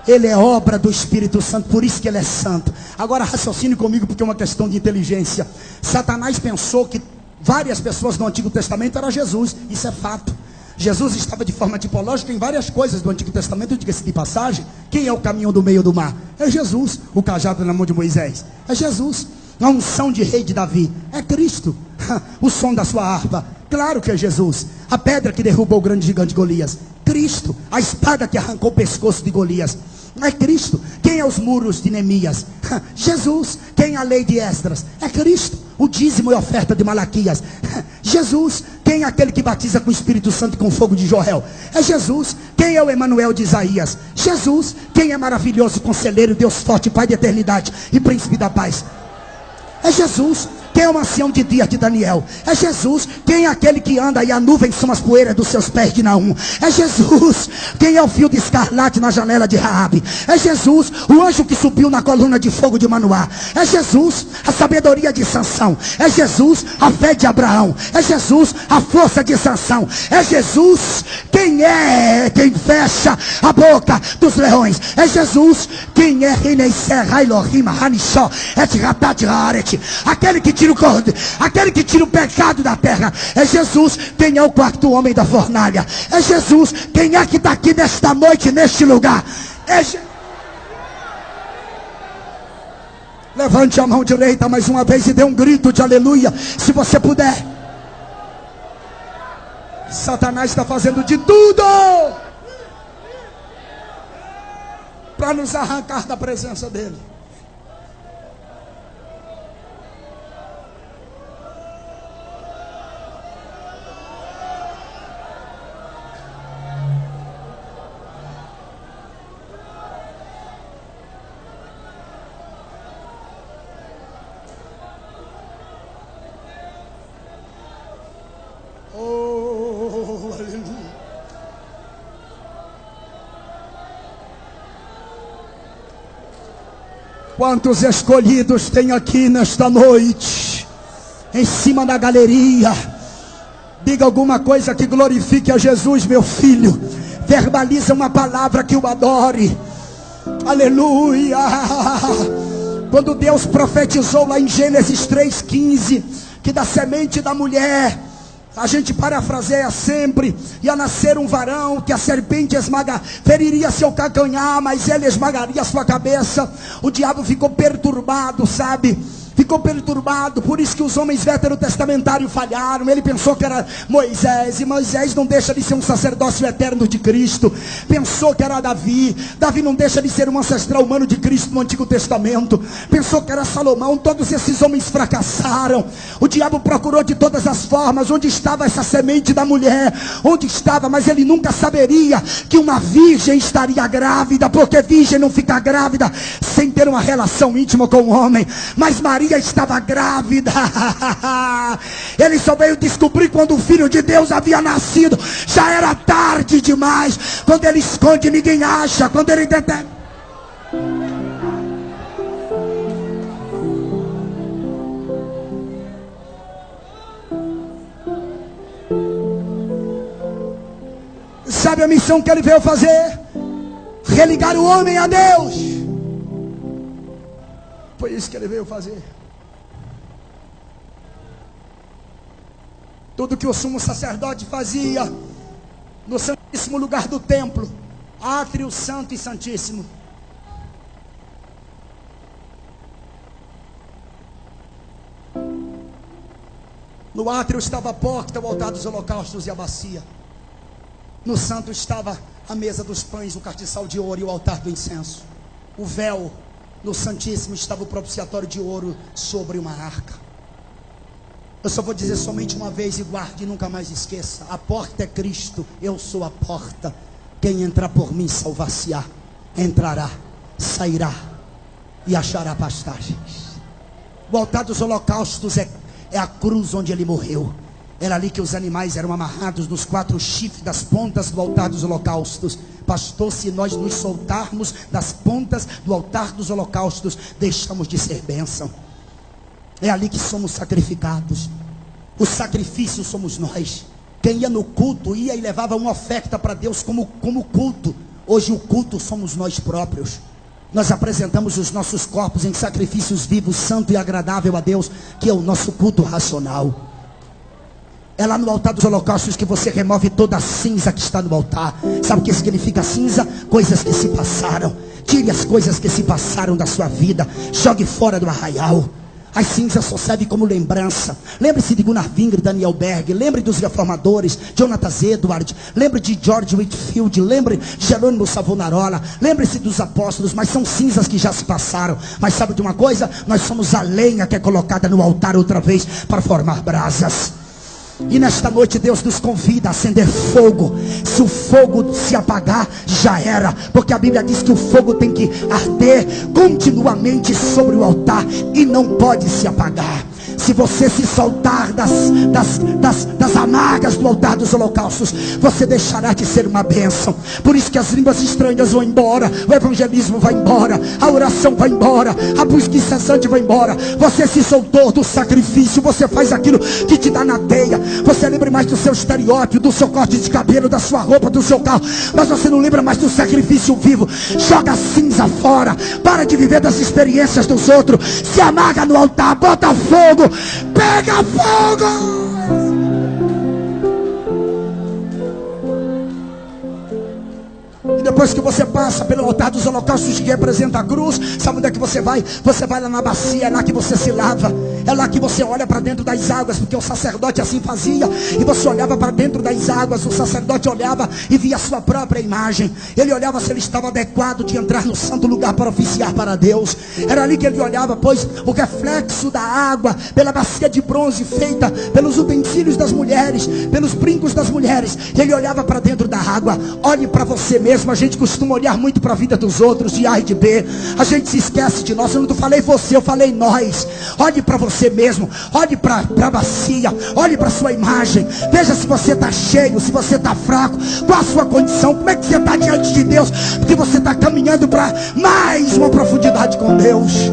Ele é obra do Espírito Santo, por isso que ele é santo. Agora raciocine comigo, porque é uma questão de inteligência. Satanás pensou que várias pessoas do Antigo Testamento eram Jesus. Isso é fato. Jesus estava de forma tipológica em várias coisas do Antigo Testamento. Diga-se de passagem: quem é o caminho do meio do mar? É Jesus. O cajado na mão de Moisés? É Jesus. A unção de rei de Davi? É Cristo. O som da sua harpa? Claro que é Jesus. A pedra que derrubou o grande gigante Golias? Cristo. A espada que arrancou o pescoço de Golias? É Cristo. Quem é os muros de Neemias? Jesus. Quem é a lei de Esdras? É Cristo. O dízimo e oferta de Malaquias? Jesus. Quem é aquele que batiza com o Espírito Santo e com o fogo de Joel? É Jesus. Quem é o Emanuel de Isaías? Jesus. Quem é maravilhoso conselheiro, Deus forte, Pai de eternidade e príncipe da paz? É Jesus. Quem é o ancião de dias de Daniel? É Jesus. Quem é aquele que anda e a nuvem são as poeiras dos seus pés de Naum? É Jesus. Quem é o fio de escarlate na janela de Raabe? É Jesus. O anjo que subiu na coluna de fogo de Manoá? É Jesus. A sabedoria de Sansão? É Jesus. A fé de Abraão? É Jesus. A força de Sansão? É Jesus. Quem é quem fecha a boca dos leões? É Jesus. Quem é aquele que aquele que tira o pecado da terra? É Jesus. Quem é o quarto homem da fornalha? É Jesus. Quem é que está aqui nesta noite, neste lugar? É Jesus. Levante a mão direita mais uma vez e dê um grito de aleluia, se você puder. Satanás está fazendo de tudo para nos arrancar da presença dele. Quantos escolhidos tem aqui nesta noite? Em cima da galeria. Diga alguma coisa que glorifique a Jesus, meu filho. Verbaliza uma palavra que o adore. Aleluia. Quando Deus profetizou lá em Gênesis 3,15, que da semente da mulher, a gente parafraseia sempre, ia nascer um varão, que a serpente feriria seu calcanhar, mas ele esmagaria a sua cabeça. O diabo ficou perturbado, sabe? Ficou perturbado, por isso que os homens veterotestamentários falharam. Ele pensou que era Moisés, e Moisés não deixa de ser um sacerdócio eterno de Cristo. Pensou que era Davi, Davi não deixa de ser um ancestral humano de Cristo no Antigo Testamento. Pensou que era Salomão, todos esses homens fracassaram. O diabo procurou de todas as formas, onde estava essa semente da mulher, onde estava, mas ele nunca saberia que uma virgem estaria grávida, porque virgem não fica grávida sem ter uma relação íntima com o homem. Mas Maria estava grávida. Ele só veio descobrir quando o Filho de Deus havia nascido. Já era tarde demais. Quando ele esconde, ninguém acha. Quando ele detém. Sabe a missão que ele veio fazer? Religar o homem a Deus. Foi isso que ele veio fazer. Tudo que o sumo sacerdote fazia no santíssimo lugar do templo, átrio santo e santíssimo, no átrio estava a porta, o altar dos holocaustos e a bacia. No santo estava a mesa dos pães, o castiçal de ouro e o altar do incenso. O véu. No santíssimo estava o propiciatório de ouro sobre uma arca. Eu só vou dizer somente uma vez e guarde e nunca mais esqueça. A porta é Cristo, eu sou a porta. Quem entrar por mim salvar-se-á. Entrará, sairá e achará pastagens. O altar dos holocaustos é a cruz onde ele morreu. Era ali que os animais eram amarrados nos 4 chifres das pontas do altar dos holocaustos. Pastor, se nós nos soltarmos das pontas do altar dos holocaustos, deixamos de ser bênção. É ali que somos sacrificados. O sacrifício somos nós. Quem ia no culto, ia e levava uma oferta para Deus como culto. Hoje o culto somos nós próprios. Nós apresentamos os nossos corpos em sacrifícios vivos, santo e agradável a Deus, que é o nosso culto racional. É lá no altar dos holocaustos que você remove toda a cinza que está no altar. Sabe o que significa cinza? Coisas que se passaram. Tire as coisas que se passaram da sua vida. Jogue fora do arraial. As cinzas só servem como lembrança. Lembre-se de Gunnar Wingre, Daniel Berg. Lembre dos reformadores, Jonathan Edwards. Lembre de George Whitefield. Lembre de Jerônimo Savonarola. Lembre-se dos apóstolos. Mas são cinzas que já se passaram. Mas sabe de uma coisa? Nós somos a lenha que é colocada no altar outra vez para formar brasas. E nesta noite Deus nos convida a acender fogo. Se o fogo se apagar, já era. Porque a Bíblia diz que o fogo tem que arder continuamente sobre o altar e não pode se apagar. Se você se soltar das amargas do altar dos holocaustos, você deixará de ser uma bênção. Por isso que as línguas estranhas vão embora, o evangelismo vai embora, a oração vai embora, a busca incessante vai embora. Você se soltou do sacrifício, você faz aquilo que te dá na teia. Você lembra mais do seu estereótipo, do seu corte de cabelo, da sua roupa, do seu carro, mas você não lembra mais do sacrifício vivo. Joga a cinza fora, para de viver das experiências dos outros. Se amarga no altar, bota fogo, pega fogo. E depois que você passa pelo altar dos holocaustos que representa a cruz, sabe onde é que você vai? Você vai lá na bacia, é lá que você se lava. É lá que você olha para dentro das águas, porque o sacerdote assim fazia. E você olhava para dentro das águas, o sacerdote olhava e via a sua própria imagem. Ele olhava se ele estava adequado de entrar no santo lugar para oficiar para Deus. Era ali que ele olhava, pois o reflexo da água, pela bacia de bronze feita pelos utensílios das mulheres, pelos brincos das mulheres, ele olhava para dentro da água. Olhe para você mesmo. A gente costuma olhar muito para a vida dos outros, de A e de B. A gente se esquece de nós. Eu não falei você, eu falei nós. Olhe para você mesmo, olhe para a bacia, olhe para a sua imagem. Veja se você está cheio, se você está fraco, qual a sua condição, como é que você está diante de Deus. Deus, porque você está caminhando para mais uma profundidade com Deus.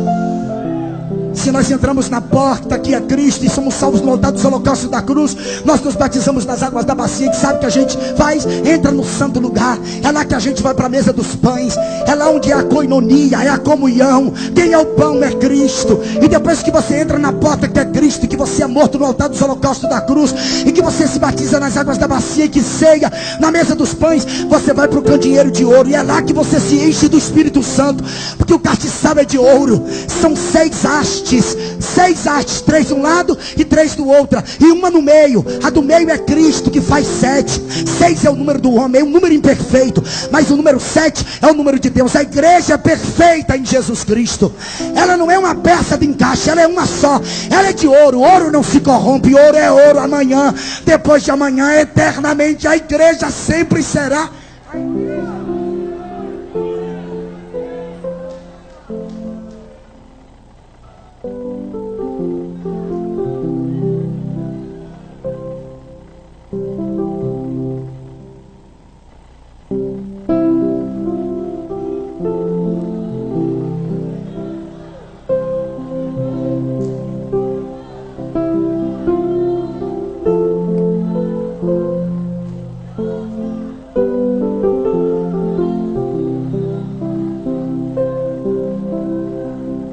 Se nós entramos na porta que é Cristo e somos salvos no altar dos holocaustos da cruz, nós nos batizamos nas águas da bacia. Que sabe o que a gente faz? Entra no santo lugar. É lá que a gente vai para a mesa dos pães. É lá onde é a koinonia, é a comunhão. Quem é o pão é Cristo. E depois que você entra na porta que é Cristo, e que você é morto no altar dos holocaustos da cruz, e que você se batiza nas águas da bacia e que ceia na mesa dos pães, você vai para o candeeiro de ouro. E é lá que você se enche do Espírito Santo, porque o castiçal é de ouro. São 6 hastes. 6 hastes, 3 de um lado e 3 do outro, e uma no meio. A do meio é Cristo, que faz 7. 6 é o número do homem, é um número imperfeito, mas o número 7 é o número de Deus. A igreja é perfeita em Jesus Cristo. Ela não é uma peça de encaixe, ela é uma só. Ela é de ouro. Ouro não se corrompe. Ouro é ouro amanhã, depois de amanhã, eternamente. A igreja sempre será a igreja.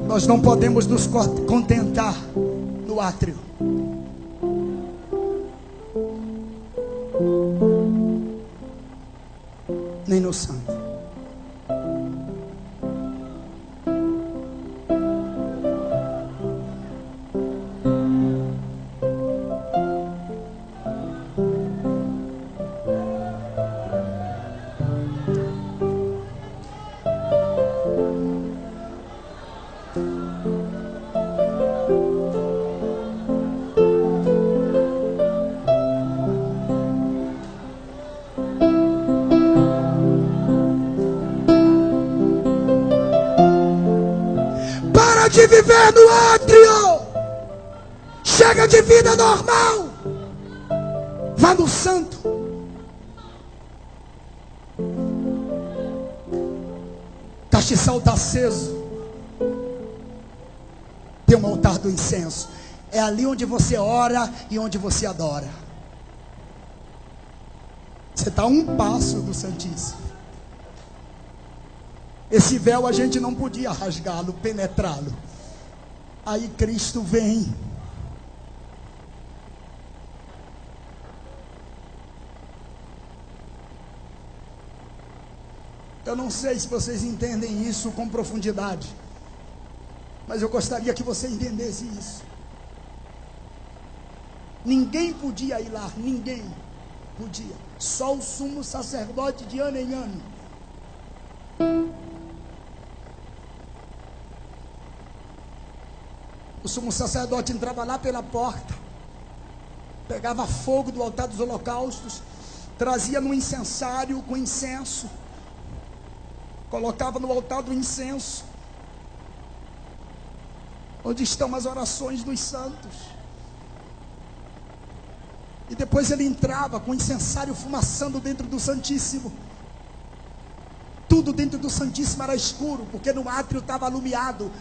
Nós não podemos nos contentar no átrio. Nem no santo. De viver no átrio, chega de vida normal, vá no santo. Castiçal está aceso, tem um altar do incenso, é ali onde você ora e onde você adora. Você está a um passo do Santíssimo. Esse véu a gente não podia rasgá-lo, penetrá-lo. Aí Cristo vem. Eu não sei se vocês entendem isso com profundidade, mas eu gostaria que você entendesse isso. Ninguém podia ir lá, ninguém podia. Só o sumo sacerdote de ano em ano. O sumo sacerdote entrava lá pela porta, pegava fogo do altar dos holocaustos, trazia no incensário com incenso, colocava no altar do incenso, onde estão as orações dos santos. E depois ele entrava com o incensário fumaçando dentro do Santíssimo. Tudo dentro do Santíssimo era escuro, porque no átrio estava alumiado.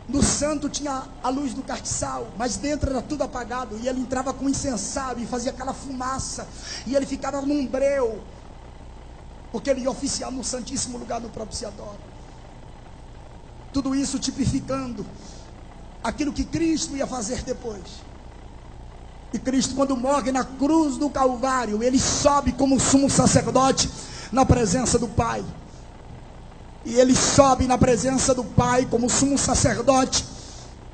No santo tinha a luz do castiçal, mas dentro era tudo apagado. E ele entrava com o incensário e fazia aquela fumaça. E ele ficava num breu, porque ele ia oficiar no santíssimo lugar do propiciatório. Tudo isso tipificando aquilo que Cristo ia fazer depois. E Cristo, quando morre na cruz do Calvário, ele sobe como sumo sacerdote na presença do Pai. E ele sobe na presença do Pai como sumo sacerdote.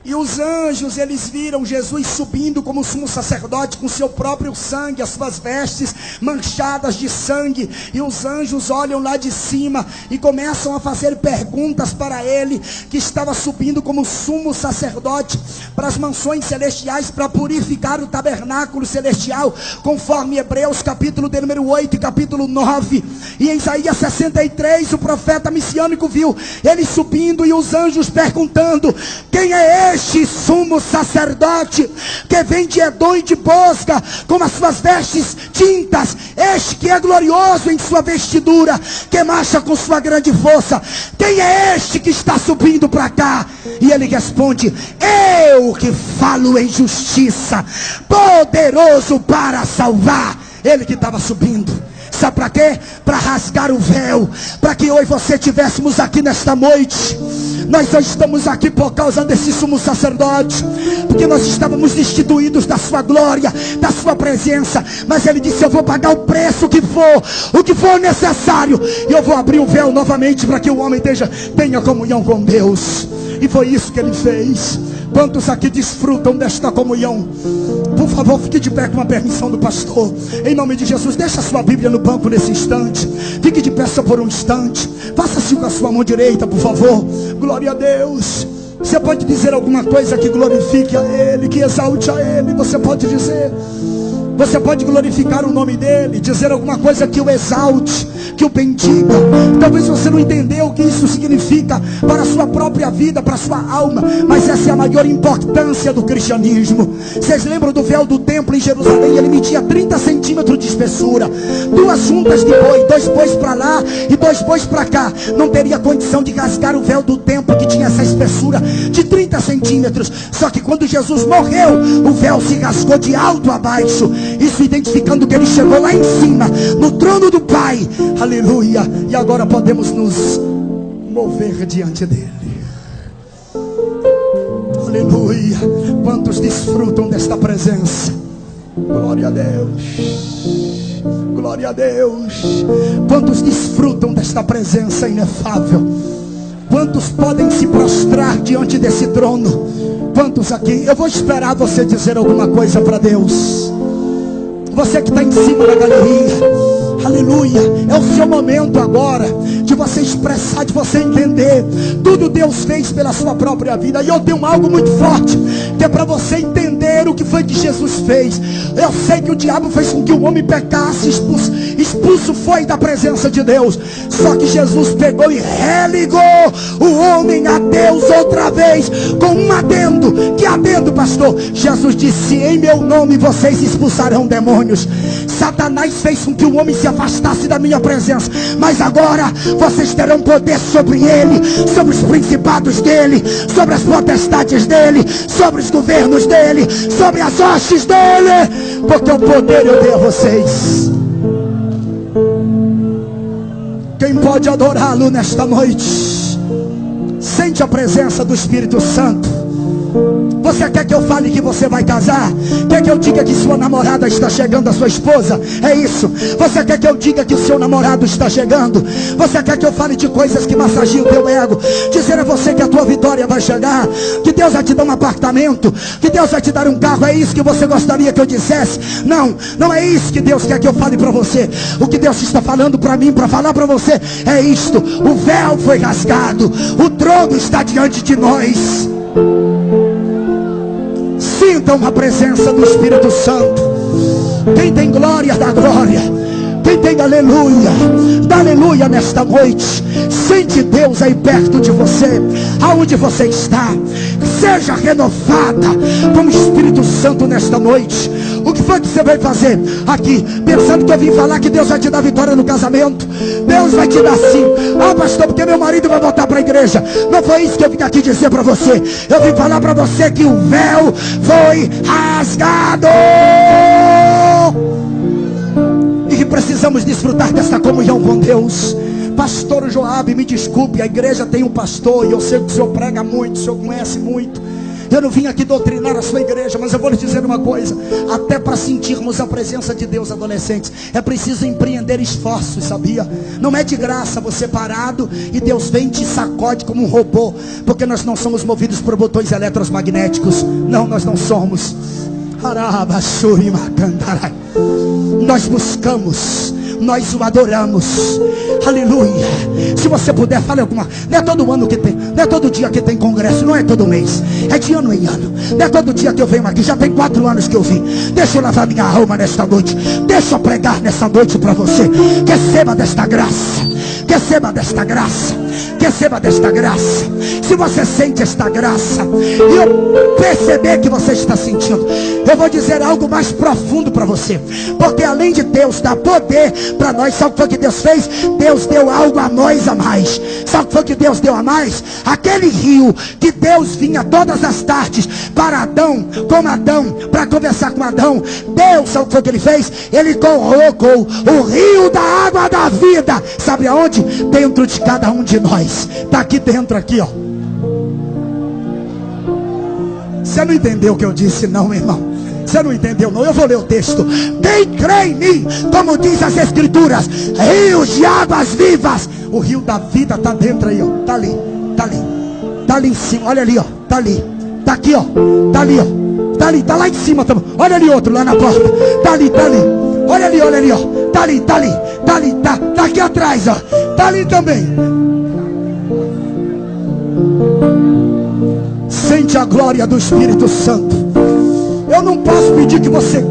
E os anjos, eles viram Jesus subindo como sumo sacerdote com seu próprio sangue, as suas vestes manchadas de sangue. E os anjos olham lá de cima e começam a fazer perguntas para ele, que estava subindo como sumo sacerdote para as mansões celestiais, para purificar o tabernáculo celestial, conforme Hebreus capítulo de número 8 e capítulo 9. E em Isaías 63, o profeta messiânico viu ele subindo e os anjos perguntando: quem é este sumo sacerdote que vem de Edom e de Bosga, com as suas vestes tintas, este que é glorioso em sua vestidura, que marcha com sua grande força, quem é este que está subindo para cá? E ele responde: eu que falo em justiça, poderoso para salvar. Ele que estava subindo, sabe para quê? Para rasgar o véu, para que eu e você estivéssemos aqui nesta noite. Nós só estamos aqui por causa desse sumo sacerdote, porque nós estávamos destituídos da sua glória, da sua presença. Mas ele disse: eu vou pagar o preço que for necessário, e eu vou abrir o véu novamente para que o homem tenha comunhão com Deus. E foi isso que ele fez. Quantos aqui desfrutam desta comunhão? Por favor, fique de pé com a permissão do pastor. Em nome de Jesus, deixa a sua Bíblia no banco nesse instante. Fique de pé só por um instante. Faça-se com a sua mão direita, por favor. Glória a Deus. Você pode dizer alguma coisa que glorifique a Ele, que exalte a Ele. Você pode dizer. Você pode glorificar o nome dEle, dizer alguma coisa que o exalte, que o bendiga. Talvez você não entendeu o que isso significa para a sua própria vida, para a sua alma, mas essa é a maior importância do cristianismo. Vocês lembram do véu do templo em Jerusalém? Ele media 30 centímetros de espessura, 2 juntas de boi, 2 bois para lá e 2 bois para cá. Não teria condição de rasgar o véu do templo, que tinha essa espessura de 30 centímetros. Só que quando Jesus morreu, o véu se rasgou de alto a baixo. Isso identificando que ele chegou lá em cima, no trono do Pai. Aleluia. E agora podemos nos mover diante dele. Aleluia. Quantos desfrutam desta presença? Glória a Deus. Glória a Deus. Quantos desfrutam desta presença inefável? Quantos podem se prostrar diante desse trono? Quantos aqui? Eu vou esperar você dizer alguma coisa para Deus. Você que está em cima da galeria, aleluia, é o seu momento agora de você expressar, de você entender. Tudo Deus fez pela sua própria vida. E eu tenho algo muito forte, que é para você entender o que foi que Jesus fez. Eu sei que o diabo fez com que o homem pecasse, expulso foi da presença de Deus. Só que Jesus pegou e religou o homem a Deus outra vez, com um adendo. Que adendo, pastor? Jesus disse: em meu nome vocês expulsarão demônios. Satanás fez com que o homem se afastasse da minha presença, mas agora vocês terão poder sobre ele, sobre os principados dele, sobre as potestades dele, sobre os governos dele, sobre as hostes dele, porque o poder eu dei a vocês. Quem pode adorá-lo nesta noite? Sente a presença do Espírito Santo. Você quer que eu fale que você vai casar? Quer que eu diga que sua namorada está chegando, a sua esposa? É isso. Você quer que eu diga que o seu namorado está chegando? Você quer que eu fale de coisas que massageiam o teu ego? Dizer a você que a tua vitória vai chegar, que Deus vai te dar um apartamento, que Deus vai te dar um carro. É isso que você gostaria que eu dissesse? Não, não é isso que Deus quer que eu fale para você. O que Deus está falando para mim, para falar para você, é isto: o véu foi rasgado, o trono está diante de nós. Sintam a presença do Espírito Santo. Quem tem glória, dá glória. Quem tem aleluia, dá aleluia nesta noite. Sente Deus aí perto de você, aonde você está. Seja renovada com o Espírito Santo nesta noite. O que foi que você vai fazer aqui? Pensando que eu vim falar que Deus vai te dar vitória no casamento? Deus vai te dar sim. Ah, pastor, porque meu marido vai voltar para a igreja. Não foi isso que eu vim aqui dizer para você. Eu vim falar para você que o véu foi rasgado, e que precisamos desfrutar dessa comunhão com Deus. Pastor Joabe, me desculpe, a igreja tem um pastor, e eu sei que o senhor prega muito, o senhor conhece muito. Eu não vim aqui doutrinar a sua igreja, mas eu vou lhe dizer uma coisa: até para sentirmos a presença de Deus, adolescentes, é preciso empreender esforços, sabia? Não é de graça você parado e Deus vem e te sacode como um robô, porque nós não somos movidos por botões eletromagnéticos. Não, nós não somos. Nós buscamos, nós o adoramos. Aleluia. Se você puder, fale alguma. Não é todo ano que tem, não é todo dia que tem congresso, não é todo mês, é de ano em ano. Não é todo dia que eu venho aqui, já tem 4 anos que eu vim. Deixa eu lavar minha alma nesta noite, deixa eu pregar nessa noite para você. Receba desta graça, receba desta graça, Receba desta graça. Se você sente esta graça e eu perceber que você está sentindo, eu vou dizer algo mais profundo para você. Porque além de Deus dar poder para nós, sabe o que foi que Deus fez? Deus deu algo a nós a mais. Sabe o que foi que Deus deu a mais? Aquele rio que Deus vinha todas as tardes para Adão, com Adão, para conversar com Adão. Deus, sabe o que foi que ele fez? Ele colocou o rio da água da vida. Sabe aonde? Dentro de cada um de nós. Está aqui dentro, aqui, ó. Você não entendeu o que eu disse, não, meu irmão? Você não entendeu, não? Eu vou ler o texto. Quem crê em mim, como diz as escrituras, rios de águas vivas. O rio da vida está dentro aí, ó. Está ali, está ali, está ali em cima. Olha ali, ó. Está ali, está aqui, ó. Está ali, ó. Está ali, está lá em cima também. Olha ali outro, lá na porta. Está ali, está ali. Olha ali, ó. Está ali, está ali, está ali, está aqui atrás, ó. Está ali também. Sente a glória do Espírito Santo. Eu não posso pedir que você...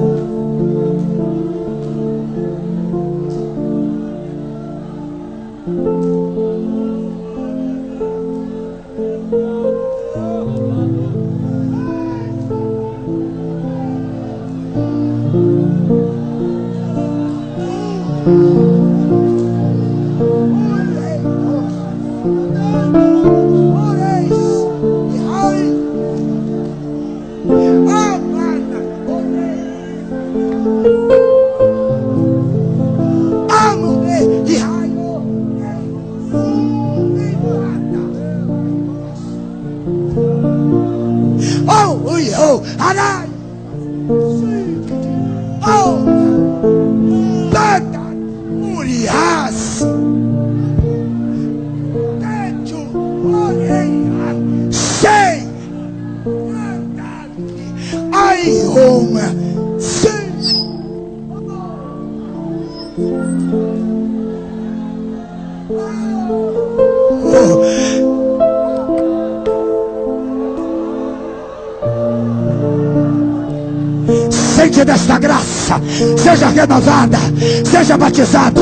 Desta graça, seja renovada, seja batizado.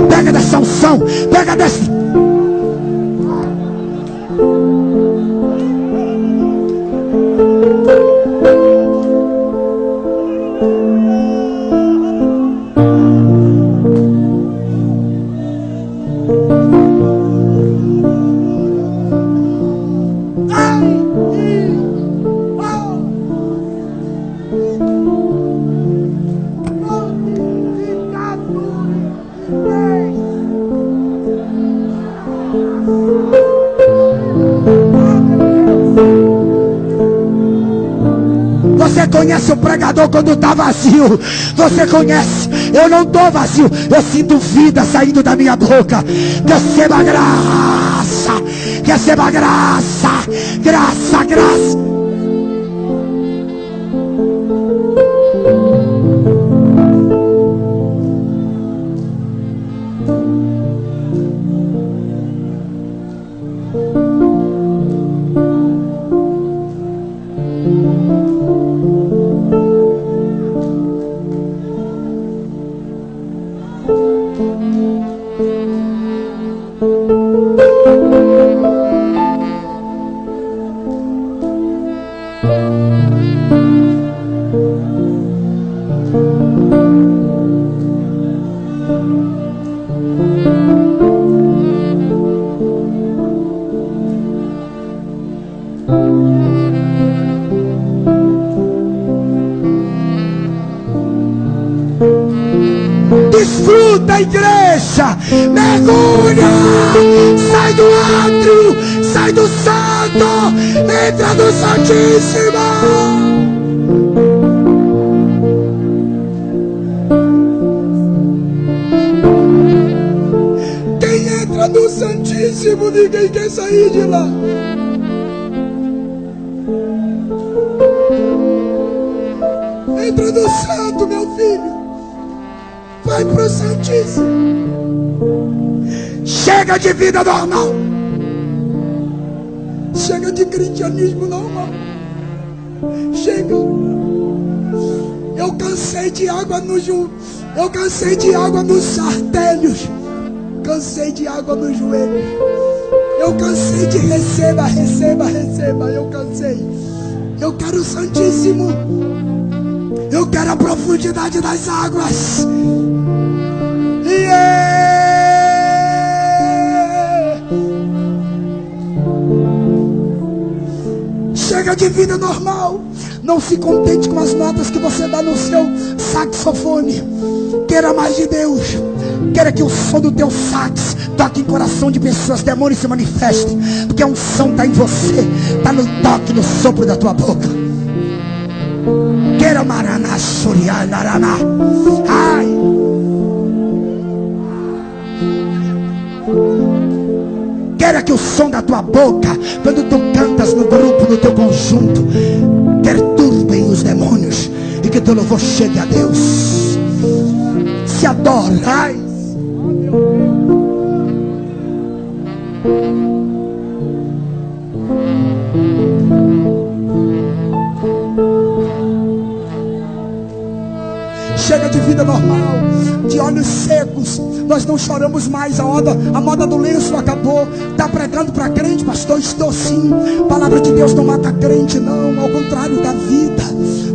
Pega dessa unção, pega dessa. Conhece o pregador quando está vazio? Você conhece? Eu não estou vazio, eu sinto vida saindo da minha boca. Receba graça, receba graça, graça, graça. Desfruta, igreja, mergulha, sai do átrio, sai do santo, entra no Santíssimo. Quem entra no Santíssimo, ninguém quer sair de lá. Entra no santo, meu filho. Vai pro Santíssimo. Chega de vida normal. Chega de cristianismo normal. Chega. Eu cansei de água nos sartelhos. cansei de água no joelho. Eu cansei de receba, receba, receba. Eu cansei. Eu quero o Santíssimo. Eu quero a profundidade das águas. Chega de vida normal. Não se contente com as notas que você dá no seu saxofone. Queira mais de Deus. Queira que o som do teu sax toque em coração de pessoas, demônios se manifestem. Porque a unção está em você. Está no toque, no sopro da tua boca. Queira maraná, suriá, naraná. Ai. Queira que o som da tua boca, quando tu cantas no grupo, no teu conjunto, perturbem os demônios e que teu louvor chegue a Deus. Se adora. Ai. Chega de vida normal, de olhos secos. Nós não choramos mais. A moda do lenço acabou. Está pregando para crente, pastor? Estou sim. Palavra de Deus não mata crente, não. Ao contrário da vida.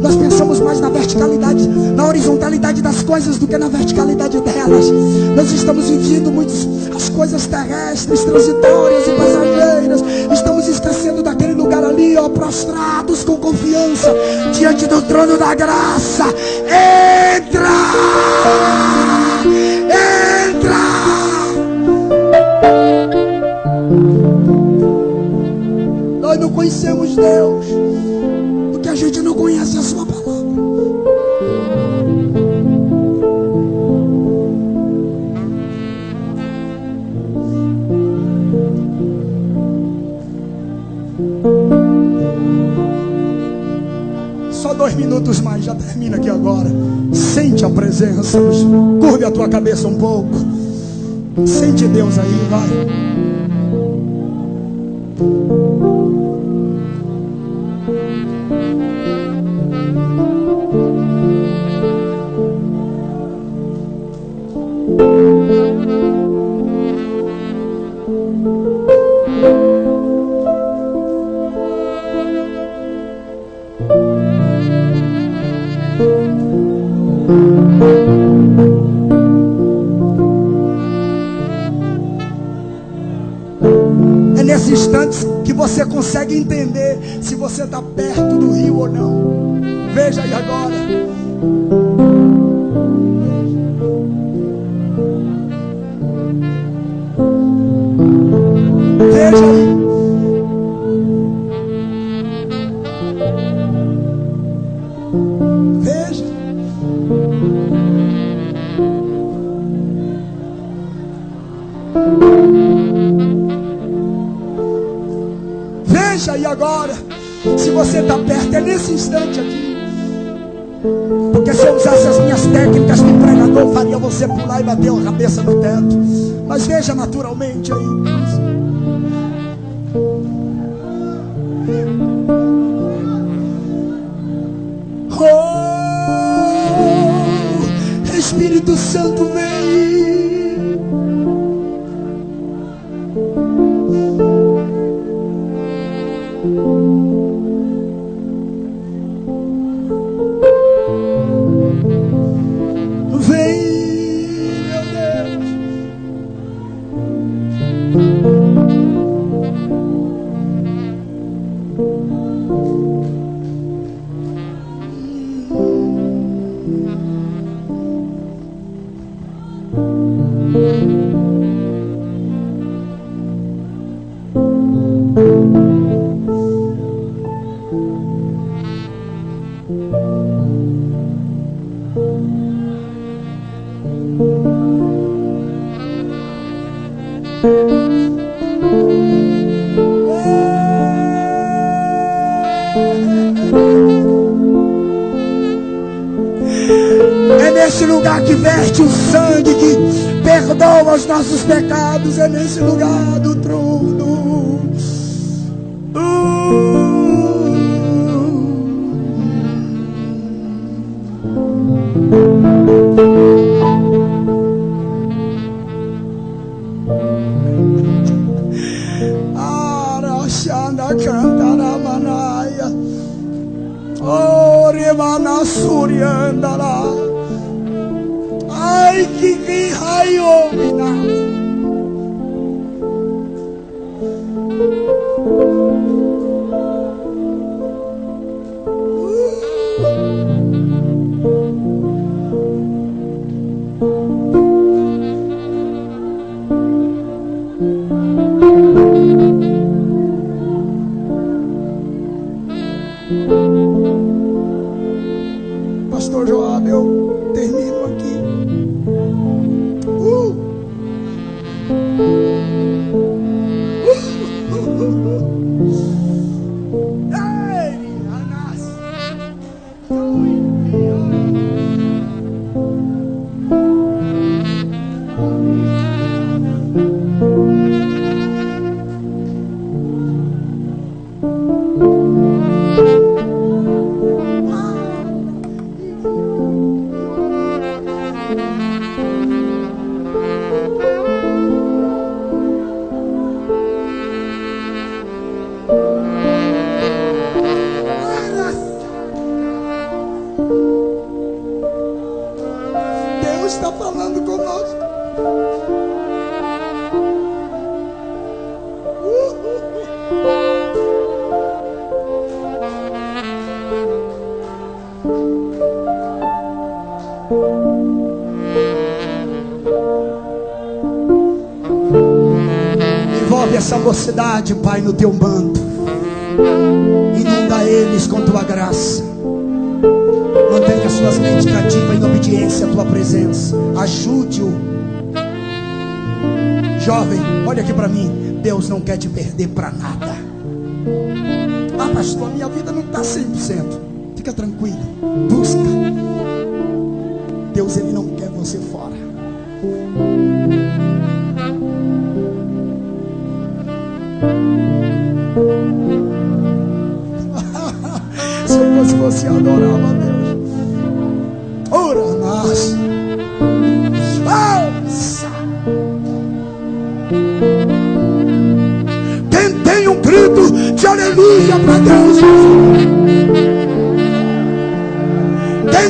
Nós pensamos mais na verticalidade, na horizontalidade das coisas do que na verticalidade delas. Nós estamos vivendo muitas as coisas terrestres, transitórias e passageiras. Estamos esquecendo daquele lugar ali, ó, prostrados com confiança diante do trono da graça. Entra! Entra! Nós não conhecemos Deus porque a gente não conhece a sua palavra. Só 2 minutos mais, já termina aqui agora. Sente a presença. Curve a tua cabeça um pouco. Sente Deus aí, vai. É nesse instante que você consegue entender se você está perto do rio ou não. Veja aí agora. Veja aí. Veja. Veja aí agora se você está perto. É nesse instante aqui. Porque se eu usasse as minhas técnicas de pregador, faria você pular e bater a cabeça no teto. Mas veja naturalmente aí. Oh, Espírito Santo, vem. É nesse lugar que verte o sangue que perdoa os nossos pecados. É nesse lugar do trono. Arashanda cantara manaya. Oh, remana suriandara. Ai que vi raio mina. Pastor Joab, eu termino aqui. Deus está falando conosco. Envolve essa mocidade, Pai, no teu manto. Inunda eles com tua graça. Mantenha suas mentes cativas em obediência à tua presença. Ajude-o. Jovem, olha aqui para mim. Deus não quer te perder para nada. Ah, pastor, minha vida não está 100%. Fica tranquilo. Busca. Deus, Ele não quer você fora. Se eu fosse você, adorava a Deus. Ora, mas tem um grito de aleluia para Deus.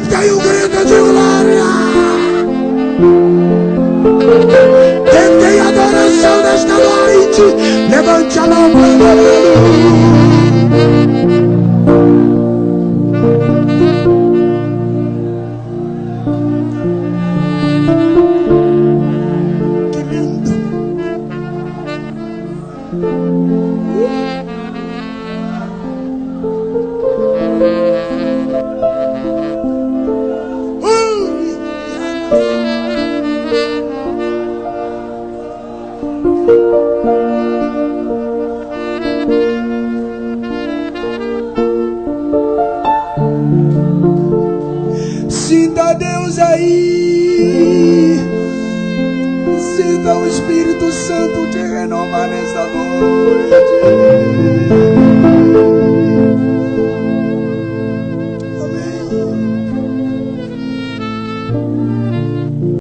Tem um grito de glória. Tem adoração nesta noite. Levante a mão para aleluia. Sinta Deus aí. Sinta o Espírito Santo te renovar.